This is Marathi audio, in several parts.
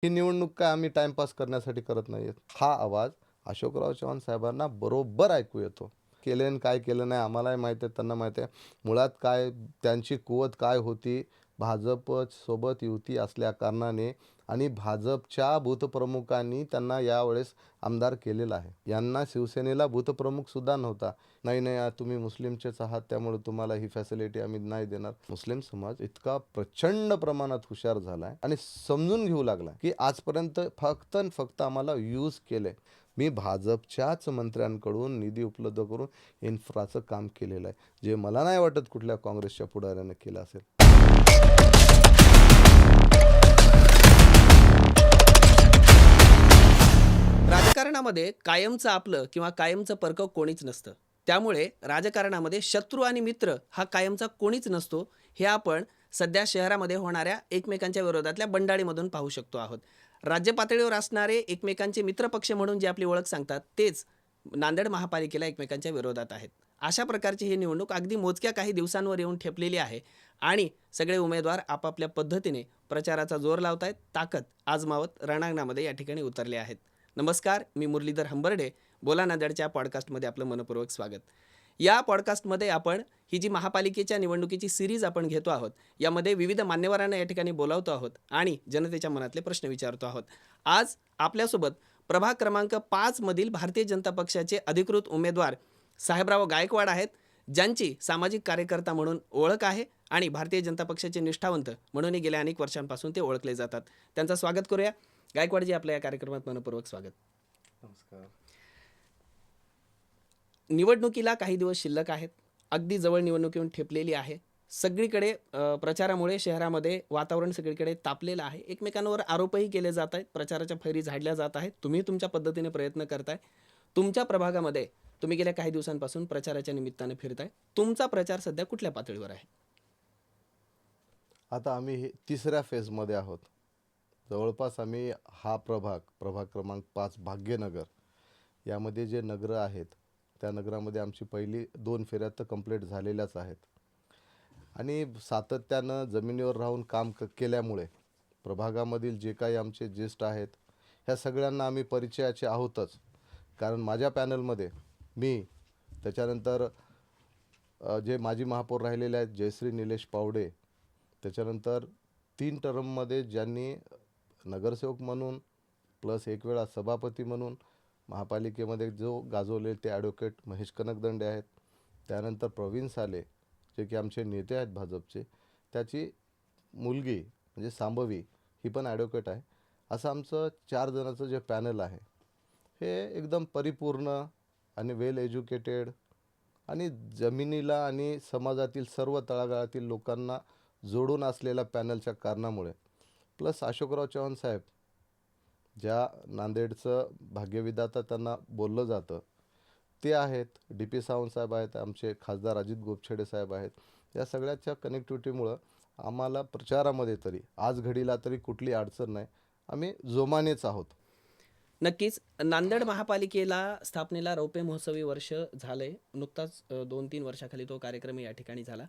ही निवडणूक काय आम्ही टाईमपास करण्यासाठी करत नाही आहेत. हा आवाज अशोकराव चव्हाण साहेबांना बरोबर ऐकू येतो. केले आणि काय केलं नाही आम्हालाही माहीत आहे, त्यांना माहीत आहे. मुळात काय त्यांची कुवत काय होती, भाजपसोबत युती असल्या कारणाने आणि भाजपच्या बूथप्रमुखांनी त्यांना यावेळेस आमदार केलेलं आहे. यांना शिवसेनेला बूथप्रमुखसुद्धा नव्हता. नाही, नाही तुम्ही मुस्लिमचेच आहात त्यामुळे तुम्हाला ही फॅसिलिटी आम्ही नाही देणार. मुस्लिम समाज इतका प्रचंड प्रमाणात हुशार झाला आहे आणि समजून घेऊ लागला की आजपर्यंत फक्त आणि फक्त आम्हाला यूज केलंय. मी भाजपच्याच मंत्र्यांकडून निधी उपलब्ध करून इन्फ्राचं काम केलेलं आहे, जे मला नाही वाटत कुठल्या काँग्रेसच्या पुढाऱ्याने केलं असेल. राजकारणामध्ये कायमचं आपलं किंवा कायमचं परक कोणीच नसतं. त्यामुळे राजकारणामध्ये शत्रू आणि मित्र हा कायमचा कोणीच नसतो, हे आपण सध्या शहरामध्ये होणाऱ्या एकमेकांच्या विरोधातल्या बंडाळीमधून पाहू शकतो आहोत. राज्य पातळीवर असणारे एकमेकांचे मित्रपक्ष म्हणून जी आपली ओळख सांगतात, तेच नांदेड महापालिकेला एकमेकांच्या विरोधात आहेत. अशा प्रकारची ही निवडणूक अगदी मोजक्या काही दिवसांवर येऊन ठेपलेली आहे आणि सगळे उमेदवार आपापल्या पद्धतीने प्रचाराचा जोर लावत ताकद आजमावत रणांगणामध्ये या ठिकाणी उतरले आहेत. नमस्कार, मी मुरलीधर हंबर्डे. बोला नांदेडच्या पॉडकास्टमध्ये आपलं मनपूर्वक स्वागत. या पॉडकास्टमध्ये आपण ही जी महापालिकेच्या निवडणुकीची सिरीज आपण घेतो आहोत, यामध्ये विविध मान्यवरांना या ठिकाणी बोलावतो आहोत आणि जनतेच्या मनातले प्रश्न विचारतो आहोत. आज आपल्यासोबत प्रभाग क्रमांक 5 मधील भारतीय जनता पक्षाचे अधिकृत उमेदवार साहेबराव गायकवाड आहेत, ज्यांची सामाजिक कार्यकर्ता म्हणून ओळख आहे आणि भारतीय जनता पक्षाचे निष्ठावंत म्हणूनही गेल्या अनेक वर्षांपासून ते ओळखले जातात. त्यांचं स्वागत करूया. गायकवाडजी, आपल्या या कार्यक्रमात मनपूर्वक स्वागत. नमस्कार. निवडणुकीला काही दिवस शिल्लक आहेत. अगदी जवळ निवडणूक येऊन ठेपलेली आहे. सगळीकडे प्रचारामुळे शहरामध्ये वातावरण सगळीकडे तापलेलं आहे. एकमेकांवर आरोपही केले जात आहेत. प्रचाराच्या फैरी झाडल्या जात आहेत. तुम्ही तुमच्या पद्धतीने प्रयत्न करताय. तुमच्या प्रभागामध्ये तुम्ही गेल्या काही दिवसांपासून प्रचाराच्या निमित्ताने फिरताय. तुमचा प्रचार सध्या कुठल्या पातळीवर आहे? आता आम्ही तिसऱ्या फेजमध्ये आहोत. जवळपास आम्ही हा प्रभाग क्रमांक 5 भाग्यनगर यामध्ये जे नगरं आहेत, त्या नगरामध्ये आमची पहिली 2 फेऱ्या तर कंप्लीट झालेल्याच आहेत. आणि सातत्यानं जमिनीवर राहून काम केल्यामुळे प्रभागामधील जे काही आमचे ज्येष्ठ आहेत, ह्या सगळ्यांना आम्ही परिचयाचे आहोतच. कारण माझ्या पॅनलमध्ये मी, त्याच्यानंतर जे माजी महापौर राहिलेले आहेत जयश्री निलेश पावडे, त्याच्यानंतर 3 टर्ममध्ये ज्यांनी नगरसेवक म्हणून प्लस एक वेळा सभापती म्हणून महापालिकेमध्ये जो गाजवले ते ॲडव्होकेट महेश कनकदंडे आहेत. त्यानंतर प्रवीण साले जे की आमचे नेते आहेत भाजपचे, त्याची मुलगी म्हणजे सांभवी ही पण ॲडव्होकेट आहे. असं आमचं 4 जणांचं जे पॅनल आहे, हे एकदम परिपूर्ण आणि वेल एज्युकेटेड आणि जमिनीला आणि समाजातील सर्व तळागाळातील लोकांना जोडून असलेल्या पॅनलच्या कारणामुळे प्लस अशोकराव चव्हाण साहेब, ज्या नांदेडचं भाग्यविधाता त्यांना बोललं जातं, ते आहेत. डी पी सावंत साहेब आहेत, आमचे खासदार अजित गोपछडे साहेब आहेत. या सगळ्याच्या कनेक्टिव्हिटीमुळं आम्हाला प्रचारामध्ये तरी आज घडीला तरी कुठली अडचण नाही. आम्ही जोमानेच आहोत. नक्कीच. नांदेड महापालिकेला स्थापनेला रौप्य महोत्सवी वर्ष झालंय. नुकताच 2-3 वर्षाखाली तो कार्यक्रम या ठिकाणी झाला.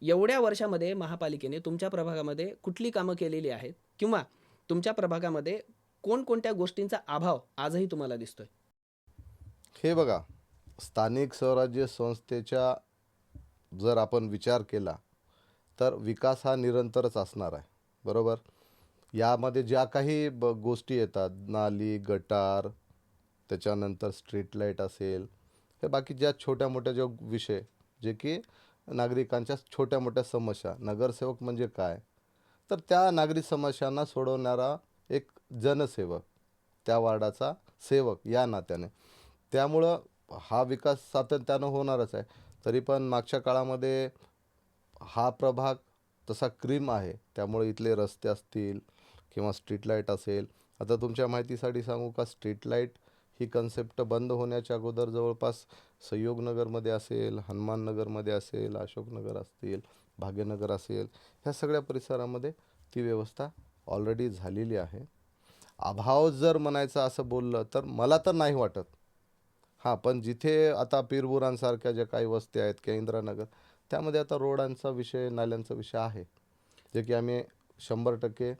एवढ्या वर्षामध्ये महापालिकेने तुमच्या प्रभागामध्ये कुठली कामं केलेली आहेत किंवा तुमच्या प्रभागामध्ये कोणकोणत्या गोष्टींचा अभाव आजही तुम्हाला दिसतोय? हे बघा, स्थानिक स्वराज्य संस्थेच्या जर आपण विचार केला तर विकास हा निरंतरच असणार आहे, बरोबर. यामध्ये ज्या काही गोष्टी येतात, नाली, गटार, त्याच्यानंतर स्ट्रीट लाईट असेल, हे बाकी ज्या छोट्या मोठ्या ज्या विषय जे की नागरिकांच्या छोट्या मोठ्या समस्या, नगरसेवक म्हणजे काय, तर त्या नागरिक समस्यांना सोडवणारा एक जनसेवक, त्या वार्डाचा सेवक या नात्याने. त्यामुळं हा विकास सातत्यानं होणारच आहे. तरी पण मागच्या काळामध्ये हा प्रभाग तसा क्रीम आहे, त्यामुळे इथले रस्ते असतील किंवा स्ट्रीट लाईट असेल. आता तुमच्या माहितीसाठी सांगू का, स्ट्रीट लाईट ही कन्सेप्ट बंद होण्याच्या अगोदर जवळपास संयोगनगरमध्ये असेल, हनुमाननगरमध्ये असेल, अशोकनगर असतील, भाग्यनगर असेल, ह्या सगळ्या परिसरामध्ये ती व्यवस्था ऑलरेडी झालेली आहे. अभाव जर म्हणायचं असं बोललं तर मला तर नाही वाटत. हां, पण जिथे आता पिरबुरांसारख्या ज्या काही वस्त्या आहेत किंवा इंदिरानगर, त्यामध्ये आता रोडांचा विषय, नाल्यांचा विषय आहे, जे की आम्ही 100%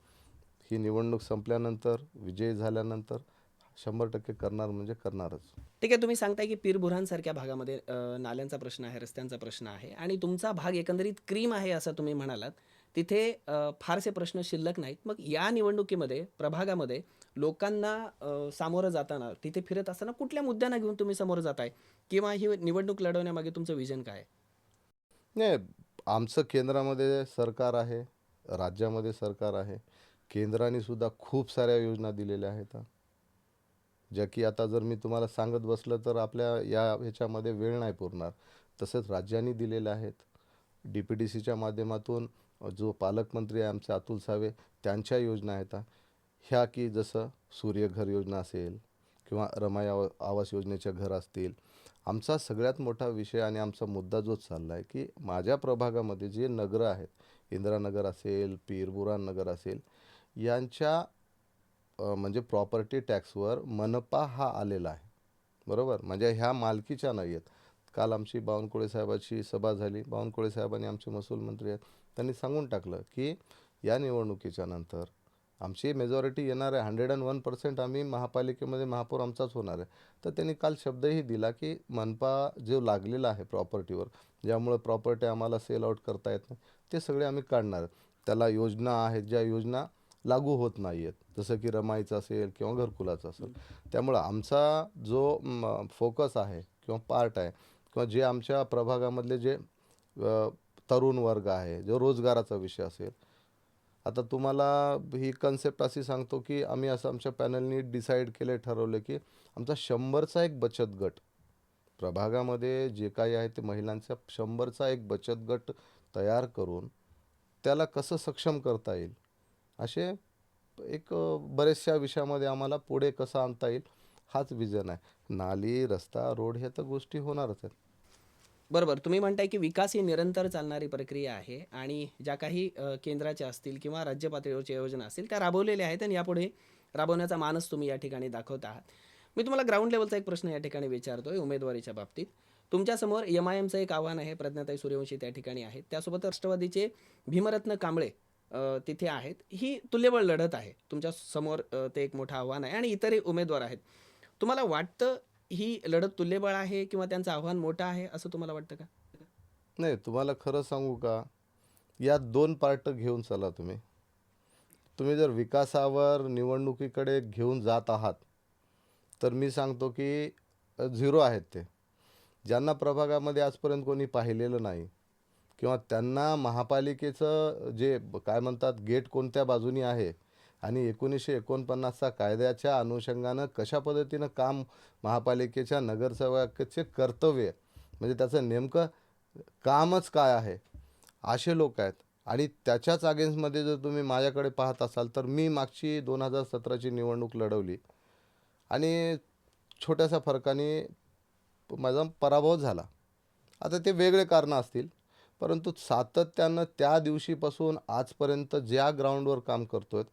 ही निवडणूक संपल्यानंतर, विजयी झाल्यानंतर 100% करणार म्हणजे करणारच. ठीक आहे, तुम्ही सांगताय की पीर बुऱ्हाणसारख्या भागामध्ये नाल्यांचा प्रश्न आहे, रस्त्यांचा प्रश्न आहे आणि तुमचा भाग एकंदरीत क्रीम आहे असं तुम्ही म्हणालात. तिथे फारसे प्रश्न शिल्लक नाहीत. मग या निवडणुकीमध्ये प्रभागामध्ये लोकांना सामोरं जाताना, तिथे फिरत असताना कुठल्या मुद्द्यांना घेऊन तुम्ही समोर जाताय? किंवा ही निवडणूक लढवण्यामागे तुमचं विजन काय आहे? नाही, आमचं केंद्रामध्ये सरकार आहे, राज्यामध्ये सरकार आहे. केंद्राने सुद्धा खूप साऱ्या योजना दिलेल्या आहेत हां. ज्या की आता जर मी तुम्हाला सांगत बसलं तर आपल्या ह्याच्यामध्ये वेळ नाही पुरणार. तसंच राज्यांनी दिलेल्या आहेत. DPDCच्या माध्यमातून जो पालकमंत्री आहे आमचे अतुल सावे, त्यांच्या योजना आहेत हां. ह्या की जसं सूर्यघर योजना असेल किंवा रमाई आवास योजनेच्या घर असतील. आमचा सगळ्यात मोठा विषय आणि आमचा मुद्दा जो चालला आहे की माझ्या प्रभागामध्ये जे नगरं आहेत, इंदिरानगर असेल, पीरबुराण नगर असेल, यांच्या म्हणजे प्रॉपर्टी टॅक्सवर मनपा हा आलेला आहे. बरोबर, म्हणजे ह्या मालकीच्या नाही आहेत. काल आमची बावनकुळे साहेबाची सभा झाली. बावनकुळे साहेबांनी, आमचे महसूल मंत्री आहेत, त्यांनी सांगून टाकलं की या निवडणुकीच्या नंतर आमची मेजॉरिटी येणार आहे. 101% आम्ही महापालिकेमध्ये महापौर आमचाच होणार आहे. तर त्यांनी काल शब्दही दिला की मनपा जो लागलेला आहे प्रॉपर्टीवर, ज्यामुळे प्रॉपर्टी आम्हाला सेल आउट करता येत नाही, ते सगळे आम्ही काढणार आहेत. त्याला योजना आहेत, ज्या योजना लागू होत नाही आहेत, जसं की रमाईचं असेल किंवा घरकुलाचं असेल. त्यामुळं आमचा जो फोकस आहे किंवा पार्ट आहे किंवा जे आमच्या प्रभागामधले जे तरुण वर्ग आहे, जो रोजगाराचा विषय असेल. आता तुम्हाला ही कन्सेप्ट अशी सांगतो की आम्ही असं आमच्या पॅनलनी डिसाईड केले, ठरवलं की आमचा 100चा एक बचत गट प्रभागामध्ये जे काही आहे ते महिलांचा 100चा एक बचत गट तयार करून त्याला कसं सक्षम करता येईल, असे एक बऱ्याचशा विषयामध्ये आम्हाला पुढे कसं आणता येईल हाच विजन आहे. नाली, रस्ता, रोड ह्या तर गोष्टी होणारच आहेत. बरोबर. तुम्ही म्हणताय की विकास ही निरंतर चालणारी प्रक्रिया आहे आणि ज्या काही केंद्राच्या असतील किंवा राज्य पातळीवरच्या योजना असतील त्या राबवलेल्या आहेत आणि यापुढे राबवण्याचा मानस तुम्ही या ठिकाणी दाखवत आहात. मी तुम्हाला ग्राउंड लेवलचा एक प्रश्न या ठिकाणी विचारतोय उमेदवारीच्या बाबतीत. तुमच्यासमोर MIMचं एक आव्हान आहे. प्रज्ञाताई सूर्यवंशी त्या ठिकाणी आहेत. त्यासोबत राष्ट्रवादीचे भीमरत्न कांबळे तिथे आहेत. ही तुल्यबळ लढत आहे. तुमच्या समोर ते एक मोठं आव्हान आहे आणि इतरही उमेदवार आहेत. तुम्हाला वाटतं ही लढत तुल्यबळ आहे किंवा त्यांचं आव्हान मोठं आहे असं तुम्हाला वाटतं का? नाही, तुम्हाला खरं सांगू का, यात 2 पार्ट घेऊन चला तुम्ही. तुम्ही जर विकासावर निवडणुकीकडे घेऊन जात आहात, तर मी सांगतो की 0 आहेत ते. ज्यांना प्रभागामध्ये आजपर्यंत कोणी पाहिलेलं नाही किंवा त्यांना महापालिकेचं जे काय म्हणतात गेट कोणत्या बाजूनी आहे आणि 1949चा कायद्याच्या अनुषंगानं कशा पद्धतीनं काम महापालिकेच्या नगरसेवकाचे कर्तव्य, म्हणजे त्याचं नेमकं कामच काय आहे, असे लोक आहेत. आणि त्याच्याच अगेन्स्टमध्ये जर तुम्ही माझ्याकडे पाहत असाल तर मी मागची 2017ची निवडणूक लढवली आणि छोट्याशा फरकाने माझा पराभव झाला. आता ते वेगळे कारणं असतील, परंतु सातत्यानं त्या दिवशीपासून आजपर्यंत ज्या ग्राउंडवर काम करतोय,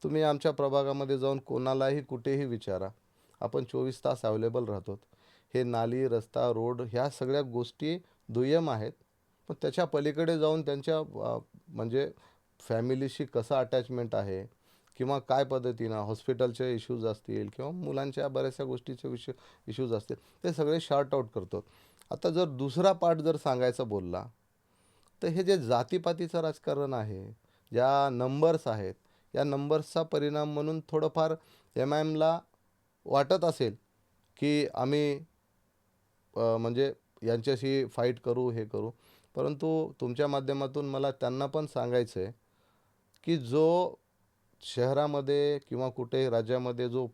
तुम्ही आमच्या प्रभागामध्ये जाऊन कोणालाही कुठेही विचारा, आपण 24 तास अवेलेबल राहतो. हे नाली, रस्ता, रोड ह्या सगळ्या गोष्टी दुय्यम आहेत. पण त्याच्या पलीकडे जाऊन त्यांच्या म्हणजे फॅमिलीशी कसं अटॅचमेंट आहे किंवा काय पद्धतीनं हॉस्पिटलचे इश्यूज असतील किंवा मुलांच्या बऱ्याचशा गोष्टीचे इश्यूज असतील, ते सगळे शॉर्ट आऊट करतो. आता जर दुसरा पार्ट जर सांगायचा बोलला, तर हे जे जातीपातीचं राजकारण आहे, ज्या नंबर्स आहेत, या नंबर्सचा परिणाम म्हणून थोडंफार MIMला वाटत असेल की आम्ही म्हणजे यांच्याशी फाईट करू, हे करू. परंतु तुमच्या माध्यमातून मला त्यांना पण सांगायचं आहे की जो शहरामध्ये किंवा कुठेही राज्यामध्ये जो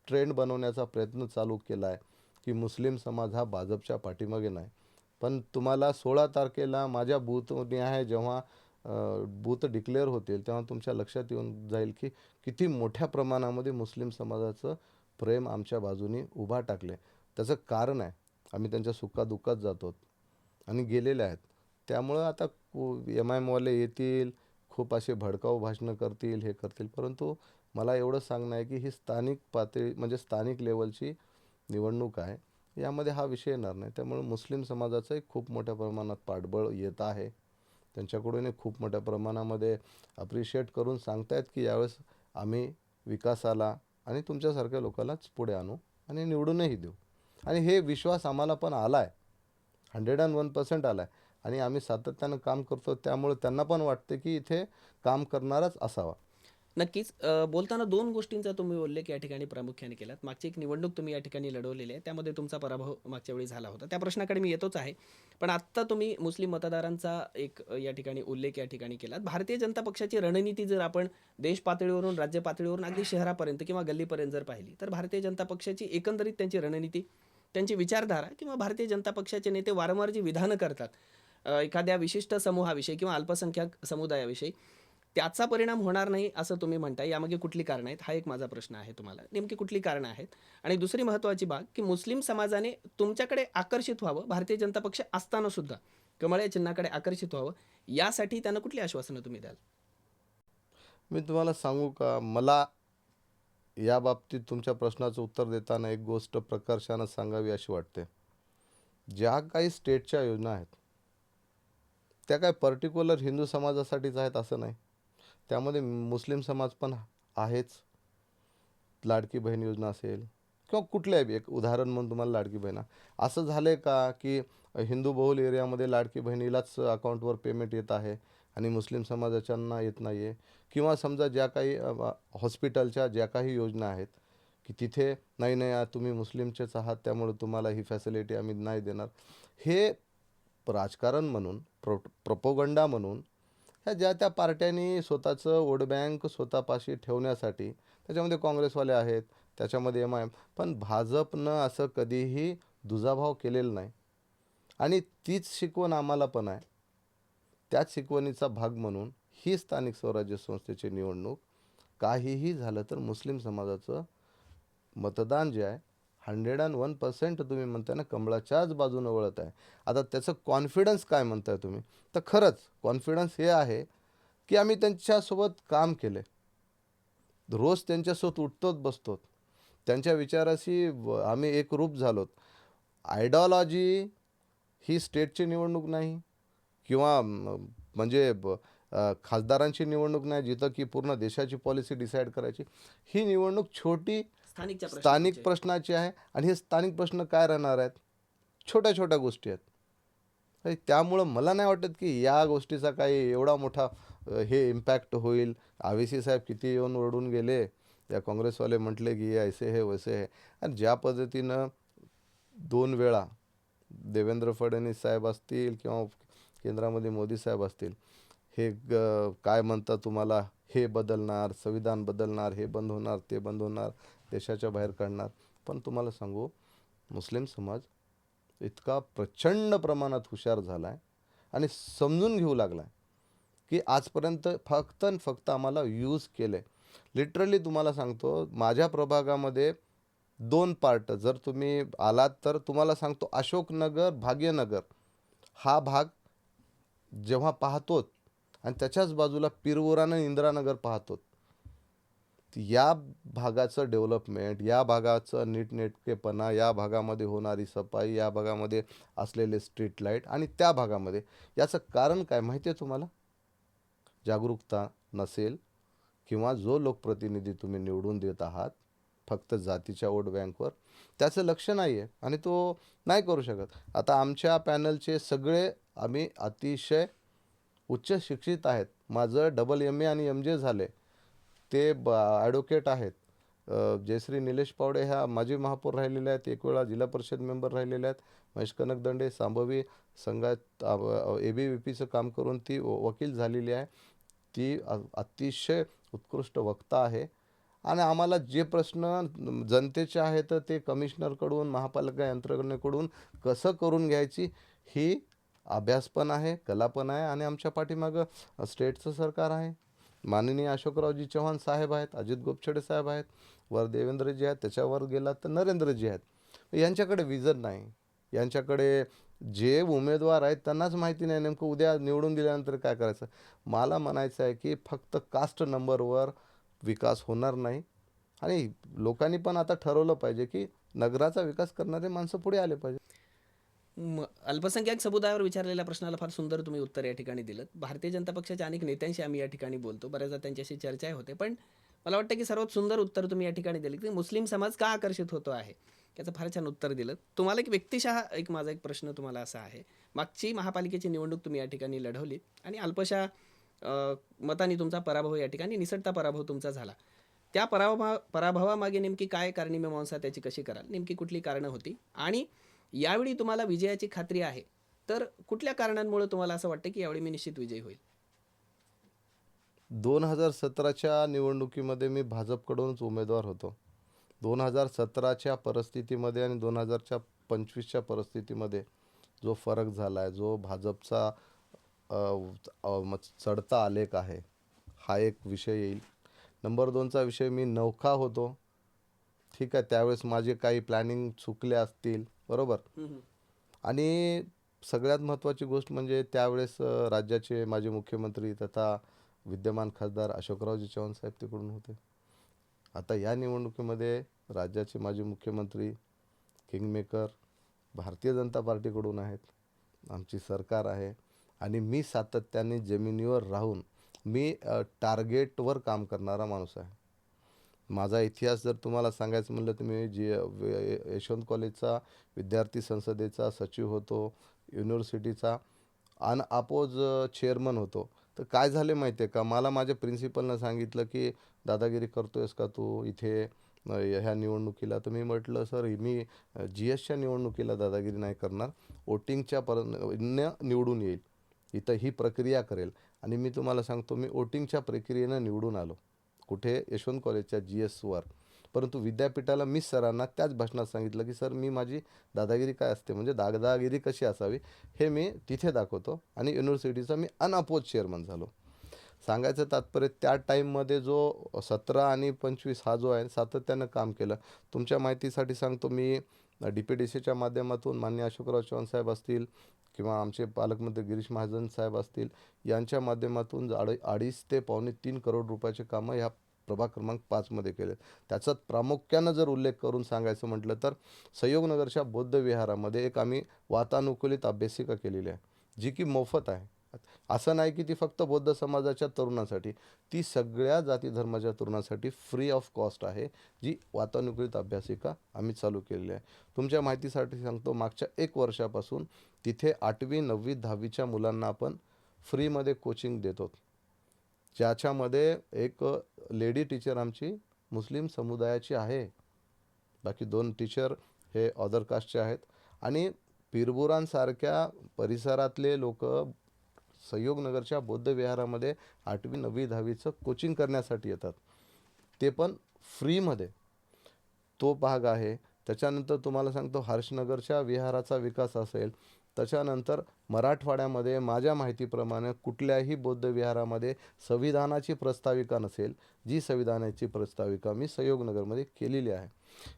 ट्रेंड बनवण्याचा प्रयत्न चालू केला आहे की मुस्लिम समाज हा भाजपच्या पाठीमागे नाही, पण तुम्हाला 16 तारखेला माझ्या बूथनिहाय जेव्हा बूथ डिक्लेअर होतील तेव्हा तुमच्या लक्षात येऊन जाईल की किती मोठ्या प्रमाणामध्ये मुस्लिम समाजाचं प्रेम आमच्या बाजूने उभा टाकले. त्याचं कारण आहे, आम्ही त्यांच्या सुखादुःखात जातो आणि गेलेले आहेत. त्यामुळं आता MIMवाले येतील, खूप असे भडकाऊ भाषणं करतील, हे करतील, परंतु मला एवढं सांगणं आहे की ही स्थानिक पातळी म्हणजे स्थानिक लेवलची निवडणूक आहे. यामध्ये हा विषय येणार नाही. त्यामुळे मुस्लिम समाजाचंही खूप मोठ्या प्रमाणात पाठबळ येत आहे. त्यांच्याकडूनही खूप मोठ्या प्रमाणामध्ये अप्रिशिएट करून सांगतायत की यावेळेस आम्ही विकासाला आणि तुमच्यासारख्या लोकांनाच पुढे आणू आणि निवडूनही देऊ. आणि हे विश्वास आम्हाला पण आला आहे, 101% आला आहे. आणि आम्ही सातत्यानं काम करतो, त्यामुळे त्यांना पण वाटते की इथे काम करणाराच असावा. नक्कीच. बोलताना 2 गोष्टींचा तुम्ही उल्लेख या ठिकाणी प्रामुख्याने केलात. मागची एक निवडणूक तुम्ही या ठिकाणी लढवलेली आहे. त्यामध्ये तुमचा पराभव मागच्या वेळी झाला होता. त्या प्रश्नाकडे मी येतोच आहे. पण आत्ता तुम्ही मुस्लिम मतदारांचा एक या ठिकाणी उल्लेख या ठिकाणी केलात. भारतीय जनता पक्षाची रणनीती जर आपण देश पातळीवरून, राज्य पातळीवरून अगदी शहरापर्यंत किंवा गल्लीपर्यंत जर पाहिली, तर भारतीय जनता पक्षाची एकंदरीत त्यांची रणनीती, त्यांची विचारधारा किंवा भारतीय जनता पक्षाचे नेते वारंवार जी विधानं करतात, एखाद्या विशिष्ट समूहाविषयी किंवा अल्पसंख्याक समुदायाविषयी, त्याचा परिणाम होणार नाही असं तुम्ही म्हणताय. यामागे कुठली कारणं आहेत? हा एक माझा प्रश्न आहे तुम्हाला. नेमकी कुठली कारणं आहेत? आणि दुसरी महत्त्वाची बाब, की मुस्लिम समाजाने तुमच्याकडे आकर्षित व्हावं, भारतीय जनता पक्ष असताना सुद्धा कमळ या चिन्हाकडे आकर्षित व्हावं, यासाठी त्यांना कुठली आश्वासनं तुम्ही द्याल? मी तुम्हाला सांगू का, मला या बाबतीत तुमच्या प्रश्नाचं उत्तर देताना एक गोष्ट प्रकर्षानं सांगावी अशी वाटते. ज्या काही स्टेटच्या योजना आहेत, त्या काय पर्टिक्युलर हिंदू समाजासाठीच आहेत असं नाही. त्यामध्ये मुस्लिम समाज पण आहेच. लाडकी बहीण योजना असेल किंवा कुठल्याही एक उदाहरण म्हणून तुम्हाला लाडकी बहीण असं झालं का की हिंदू बहुल एरियामध्ये लाडकी बहिणीलाच अकाउंटवर पेमेंट येत आहे आणि मुस्लिम समाजाच्यांना येत नाही आहे. किंवा समजा ज्या काही हॉस्पिटलच्या ज्या काही योजना आहेत की तिथे नाही नाही तुम्ही मुस्लिमचेच आहात त्यामुळे तुम्हाला ही फॅसिलिटी आम्ही नाही देणार. हे राजकारण म्हणून प्रोपोगंडा म्हणून ह्या ज्या त्या पार्ट्यांनी स्वतःचं वोट बँक स्वतःपाशी ठेवण्यासाठी, त्याच्यामध्ये काँग्रेसवाले आहेत, त्याच्यामध्ये MIM, पण भाजपनं असं कधीही दुजाभाव केलेला नाही. आणि तीच शिकवण आम्हाला पण आहे. त्याच शिकवणीचा भाग म्हणून ही स्थानिक स्वराज्य संस्थेची निवडणूक काहीही झालं तर मुस्लिम समाजाचं मतदान जे आहे 101% तुम्ही म्हणताय ना कमळाच्याच बाजूनं वळत आहे. आता त्याचं कॉन्फिडन्स काय म्हणताय तुम्ही? तर खरंच कॉन्फिडन्स हे आहे की आम्ही त्यांच्यासोबत काम केले, रोज त्यांच्यासोबत उठतोच बसतो, त्यांच्या विचाराशी आम्ही एकरूप झालोत. आयडिओलॉजी ही स्टेटची निवडणूक नाही किंवा म्हणजे खासदारांची निवडणूक नाही जिथं की पूर्ण देशाची पॉलिसी डिसाईड करायची. ही निवडणूक छोटी स्थानिकच्या प्रश्नांची. स्थानिक प्रश्नाची आहे. आणि हे स्थानिक प्रश्न काय राहणार आहेत? छोट्या छोट्या गोष्टी आहेत. आणि त्यामुळं मला नाही वाटत की या गोष्टीचा काही एवढा मोठा हे इम्पॅक्ट होईल. आवेसी साहेब किती येऊन ओरडून गेले, त्या काँग्रेसवाले म्हटले की ऐसे है वैसे है. आणि ज्या पद्धतीनं 2 वेळा देवेंद्र फडणवीस साहेब असतील किंवा केंद्रामध्ये मोदी साहेब असतील, हे काय म्हणतात तुम्हाला, हे बदलणार, संविधान बदलणार, हे बंद होणार, ते बंद होणार, देशाच्या बाहेर काढणार. पण तुम्हाला सांगू, मुस्लिम समाज इतका प्रचंड प्रमाणात हुशार झाला आहे आणि समजून घेऊ लागला आहे की आजपर्यंत फक्त आणि फक्त आम्हाला यूज केलं आहे. लिटरली तुम्हाला सांगतो, माझ्या प्रभागामध्ये 2 पार्ट जर तुम्ही आलात तर तुम्हाला सांगतो, अशोकनगर, भाग्यनगर हा भाग जेव्हा पाहतो आणि त्याच्याच बाजूला पिरवुरानं इंदिरानगर पाहतो, या भागाचं डेव्हलपमेंट, या भागाचं नीटनेटकेपणा, या भागामध्ये होणारी सफाई, या भागामध्ये असलेले स्ट्रीट लाईट आणि त्या भागामध्ये याचं कारण काय माहिती आहे तुम्हाला? जागरूकता नसेल किंवा जो लोकप्रतिनिधी तुम्ही निवडून देत आहात फक्त जातीच्या वोट बँकवर, त्याचं लक्ष नाही आहे आणि तो नाही करू शकत. आता आमच्या पॅनलचे सगळे आम्ही अतिशय उच्च शिक्षित आहेत. माझं MA आणि MJ झाले. ते ॲडव्होकेट आहेत. जयश्री निलेश पावडे ह्या माजी महापौर राहिलेल्या आहेत, एक वेळा जिल्हा परिषद मेंबर राहिलेल्या आहेत. महेश कनकदंडे सांभवी संघात ABVPचं काम करून ती वकील झालेली आहे. ती अतिशय उत्कृष्ट वक्ता आहे. आणि आम्हाला जे प्रश्न जनतेचे आहेत ते कमिशनरकडून, महापालिका यंत्रणेकडून कसं करून घ्यायची ही अभ्यास पण आहे, कला पण आहे. आणि आमच्या पाठीमागं स्टेटचं सरकार आहे. माननीय अशोकरावजी चव्हाण साहेब आहेत, अजित गोपछडे साहेब आहेत, वर देवेंद्रजी आहेत, त्याच्यावर गेला तर नरेंद्रजी आहेत. यांच्याकडे विजन नाही. यांच्याकडे जे उमेदवार आहेत त्यांनाच माहिती नाही नेमकं उद्या निवडून दिल्यानंतर काय करायचं. मला म्हणायचं आहे की फक्त कास्ट नंबरवर विकास होणार नाही. आणि लोकांनी पण आता ठरवलं पाहिजे की नगराचा विकास करणारे माणसं पुढे आले पाहिजे. अल्पसंख्याक समुदायावर विचारलेल्या प्रश्नाला फार सुंदर तुम्ही उत्तर या ठिकाणी दिलं. भारतीय जनता पक्षाच्या अनेक नेत्यांशी आम्ही या ठिकाणी बोलतो, बऱ्याचदा त्यांच्याशी चर्चाही होते. पण मला वाटतं की सर्वात सुंदर उत्तर तुम्ही या ठिकाणी दिलं की मुस्लिम समाज का आकर्षित होतो आहे. याचं फार छान उत्तर दिलं. तुम्हाला एक व्यक्तिशः एक माझा एक प्रश्न तुम्हाला असा आहे. मागची महापालिकेची निवडणूक तुम्ही या ठिकाणी लढवली आणि अल्पशा मताने तुमचा पराभव या ठिकाणी निसटता पराभव तुमचा झाला. त्या पराभवामागे नेमकी काय मीमांसा त्याची कशी कराल? नेमकी कुठली कारणं होती? आणि यावेळी तुम्हाला विजयाची खात्री आहे. तर कुठल्या कारणांमुळे तुम्हाला असं वाटतं की यावेळी मी निश्चित विजयी होईल? 2017च्या निवडणुकीमध्ये मी भाजपकडूनच उमेदवार होतो. 2017च्या परिस्थितीमध्ये आणि 2025च्या परिस्थितीमध्ये जो फरक झाला आहे, जो भाजपचा चढता आलेख आहे, हा एक विषय येईल. नंबर 2चा विषय, मी नवखा होतो. ठीक आहे, त्यावेळेस माझे काही प्लॅनिंग चुकले असतील, बरोबर. हं, हं. आणि सगळ्यात महत्त्वाची गोष्ट म्हणजे त्यावेळेस राज्याचे माजी मुख्यमंत्री तथा विद्यमान खासदार अशोकरावजी चव्हाण साहेब तिकडून होते. आता या निवडणुकीमध्ये राज्याचे माजी मुख्यमंत्री किंगमेकर भारतीय जनता पार्टीकडून आहेत. आमची सरकार आहे आणि मी सातत्याने जमिनीवर राहून मी टार्गेटवर काम करणारा माणूस आहे. माझा इतिहास जर तुम्हाला सांगायचं म्हणलं तर मी यशवंत कॉलेजचा विद्यार्थी संसदेचा सचिव होतो, युनिव्हर्सिटीचा अनअपोज चेअरमन होतो. तर काय झाले माहिती आहे का, मला माझ्या प्रिन्सिपलनं सांगितलं की दादागिरी करतोयस का तू इथे ह्या निवडणुकीला. तर मी म्हटलं सर, मी GSच्या निवडणुकीला दादागिरी नाही करणार, वोटिंगच्या निवडून येईल, इथं ही प्रक्रिया करेल. आणि मी तुम्हाला सांगतो, मी वोटिंगच्या प्रक्रियेनं निवडून आलो. कुठे? यशवंत कॉलेजच्या GSवर. परंतु विद्यापीठाला मी सरांना त्याच भाषणात सांगितलं की सर, मी माझी दादागिरी काय असते, म्हणजे दादागिरी कशी असावी, हे मी तिथे दाखवतो. आणि युनिव्हर्सिटीचा मी अनअपोज चेअरमन झालो. सांगायचं तात्पर्य, त्या टाईममध्ये जो 17 आणि 25 हा जो आहे सातत्यानं काम केलं. तुमच्या माहितीसाठी सांगतो, मी DPDCच्या माध्यमातून माननीय अशोकराव चव्हाण साहेब असतील किंवा आमचे पालकमंत्री गिरीश महाजन साहेब असतील, यांच्या माध्यमातून 2.5 ते पावणे 3 करोड रुपयाचे कामं ह्या प्रभाग क्रमांक 5मध्ये केले. त्याचाच प्रामुख्यानं जर उल्लेख करून सांगायचं म्हटलं तर संयोगनगरच्या बौद्ध विहारामध्ये एक आम्ही वातानुकूलित अभ्यासिका केलेली आहे, जी की मोफत आहे. असं नाही की ती फक्त बौद्ध समाजाच्या तरुणांसाठी, ती सगळ्या जाती धर्माच्या तरुणांसाठी फ्री ऑफ कॉस्ट आहे, जी वातानुकूलित अभ्यासिका आम्ही चालू केलेली आहे. तुमच्या माहितीसाठी सांगतो, मागच्या 1 वर्षापासून तिथे 8वी 9वी 10वीच्या मुलांना आपण फ्रीमध्ये कोचिंग देतो, ज्याच्यामध्ये एक लेडी टीचर आमची मुस्लिम समुदायाची आहे, बाकी 2 टीचर हे अदर कास्टचे आहेत. आणि पिरबुरांसारख्या परिसरातले लोक संयोगनगरच्या बौद्ध विहारामध्ये 8वी 9वी 10वीचं कोचिंग करण्यासाठी येतात, ते पण फ्रीमध्ये. तो भाग आहे. त्याच्यानंतर तुम्हाला सांगतो, हर्षनगरच्या विहाराचा विकास असेल. त्याच्यानंतर मराठवाड्यामध्ये माझ्या माहितीप्रमाणे कुठल्याही बौद्ध विहारामध्ये संविधानाची प्रस्ताविका नसेल, जी संविधानाची प्रस्ताविका मी संयोगनगरमध्ये केलेली आहे.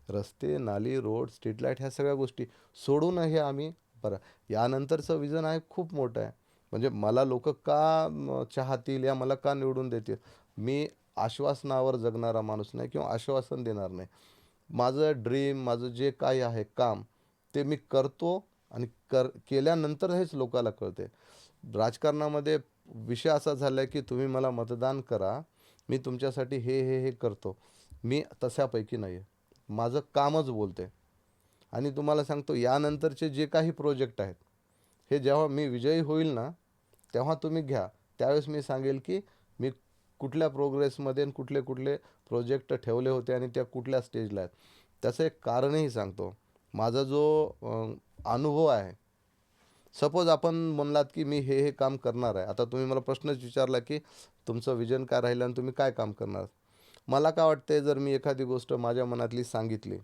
रस्ते, नाली, रोड, स्ट्रीट लाईट, ह्या सगळ्या गोष्टी सोडूनही आम्ही बरं, यानंतरचं विजन आहे खूप मोठं आहे. म्हणजे मला लोक का चाहतील या मला का निवडून देतील, मी आश्वासनावर जगणारा माणूस नाही किंवा आश्वासन देणार नाही. माझं ड्रीम, माझं जे काही आहे काम, ते मी करतो आणि केल्यानंतर हेच लोकाला कळते. राजकारणामध्ये विषय असा झाला आहे की तुम्ही मला मतदान करा, मी तुमच्यासाठी हे करतो. मी तशापैकी नाही आहे, माझं कामच बोलते. आणि तुम्हाला सांगतो, यानंतरचे जे काही प्रोजेक्ट आहेत, हे जेव्हा मी विजयी होईल ना, तेव्हा तुम्ही घ्या. त्यावेळेस मी सांगेल की मी कुठल्या प्रोग्रेसमध्ये आणि कुठले कुठले प्रोजेक्ट ठेवले होते आणि त्या कुठल्या स्टेजला आहेत. त्याचं एक कारणही सांगतो. माझा जो अनुभव आहे, सपोज आपण म्हणलात की मी हे काम करणार आहे. आता तुम्ही मला प्रश्नच विचारला की तुमचं विजन काय राहिलं आणि तुम्ही काय काम करणार. मला काय वाटते, जर मी एखादी गोष्ट माझ्या मनातली सांगितली,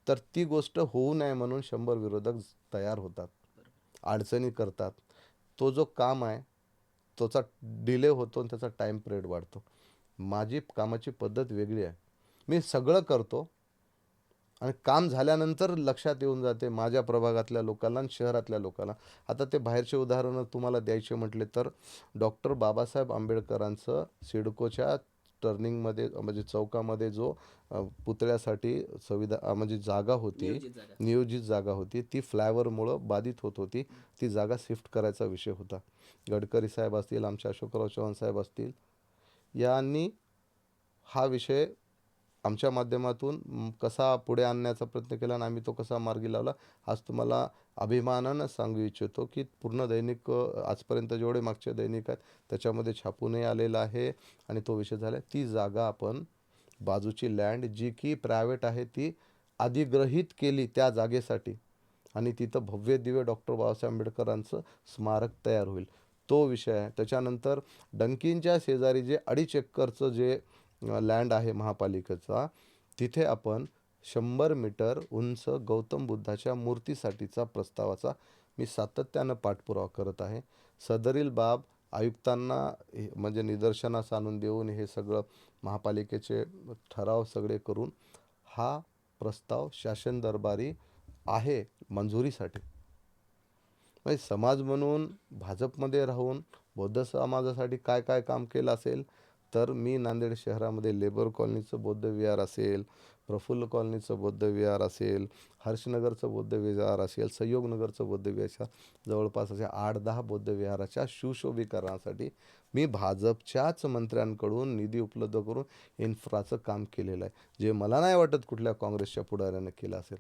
तर ती गोष्ट होऊ नये म्हणून 100 विरोधक तयार होतात, अडचणी करतात. तो जो काम आहे त्याचा डिले होतो आणि त्याचा टाईम पिरियड वाढतो. माझी कामाची पद्धत वेगळी आहे. मी सगळं करतो आणि काम झाल्यानंतर लक्षात येऊन जाते माझ्या प्रभागातल्या लोकांना आणि शहरातल्या लोकांना. आता ते बाहेरचे उदाहरणं तुम्हाला द्यायचे म्हटले तर, डॉक्टर बाबासाहेब आंबेडकरांचं सिडकोच्या टर्निंगमध्ये म्हणजे चौकामध्ये जो पुतळ्यासाठी म्हणजे जागा होती, नियोजित जागा. नियोजित जागा होती, ती फ्लायओव्हरमुळं बाधित होत होती. ती जागा शिफ्ट करायचा विषय होता. गडकरी साहेब असतील, आमचे अशोकराव चव्हाण साहेब असतील, यांनी हा विषय आमच्या माध्यमातून कसा पुढे आणण्याचा प्रयत्न केला आणि आम्ही तो कसा मार्गी लावला, आज तुम्हाला अभिमानानं सांगू इच्छितो की पूर्ण दैनिक आजपर्यंत जेवढे मागचे दैनिक आहेत त्याच्यामध्ये छापूनही आलेला आहे आणि तो विषय झाला. ती जागा आपण बाजूची लँड जी की प्रायव्हेट आहे ती अधिग्रहित केली त्या जागेसाठी आणि तिथं भव्य दिव्य डॉक्टर बाबासाहेब आंबेडकरांचं स्मारक तयार होईल, तो विषय आहे. त्याच्यानंतर डंकींच्या शेजारी जे 2.5 एकरचं जे लँड आहे महापालिकेचा, तिथे आपण 100 मीटर उंच गौतम बुद्धाच्या मूर्तीसाठीचा प्रस्तावाचा मी सातत्यानं पाठपुरावा करत आहे. सदरील बाब आयुक्तांना म्हणजे निदर्शनास आणून देऊन हे सगळं महापालिकेचे ठराव सगळे करून हा प्रस्ताव शासन दरबारी आहे मंजुरीसाठी. म्हणजे समाज म्हणून भाजपमध्ये राहून बौद्ध समाजासाठी काय काय काम केलं असेल तर मी नांदेड शहरामध्ये लेबर कॉलनीचं बौद्ध विहार असेल, प्रफुल्ल कॉलनीचं बौद्ध विहार असेल, हर्षनगरचं बौद्ध विहार असेल, संयोगनगरचं बौद्ध विहार, जवळपास अशा 8-10 बौद्ध विहाराच्या सुशोभीकरणासाठी मी भाजपच्याच मंत्र्यांकडून निधी उपलब्ध करून इन्फ्राचं काम केलेलं आहे, जे मला नाही वाटत कुठल्या काँग्रेसच्या पुढाऱ्यानं केलं असेल.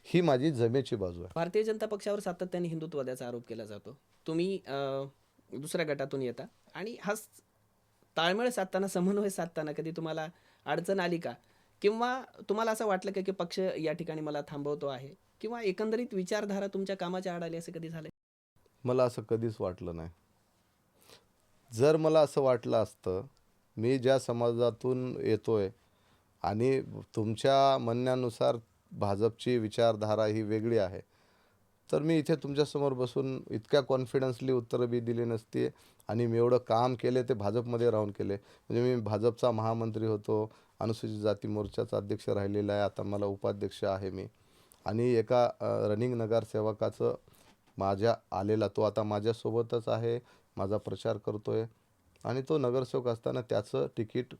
ही माझी जमेची बाजू आहे. भारतीय जनता पक्षावर सातत्याने हिंदुत्ववादाचा आरोप केला जातो. तुम्ही दुसऱ्या गटातून येता आणि हा ताळमेळ साधताना, समन्वय साधताना कधी तुम्हाला अडचण आली का? किंवा तुम्हाला असं वाटलं का की पक्ष या ठिकाणी मला थांबवतो आहे किंवा एकंदरीत विचारधारा तुमच्या कामाच्या आड आली, असं कधी झालंय? मला असं कधीच वाटलं नाही. जर मला असं वाटलं असतं, मी ज्या समाजातून येतोय आणि तुमच्या म्हणण्यानुसार भाजपची विचारधारा ही वेगळी आहे, तर मी इथे तुमच्यासमोर बसून इतक्या कॉन्फिडन्सली उत्तरं बी दिली नसती आणि मी एवढं काम केले ते भाजपमध्ये राहून केले. म्हणजे मी भाजपचा महामंत्री होतो, अनुसूचित जाती मोर्चाचा अध्यक्ष राहिलेला आहे, आता मला उपाध्यक्ष आहे मी आणि एका रनिंग नगरसेवकाचं माझ्या आलेला तो आता माझ्यासोबतच आहे, माझा प्रचार करतोय आणि तो नगरसेवक असताना त्याचं तिकीट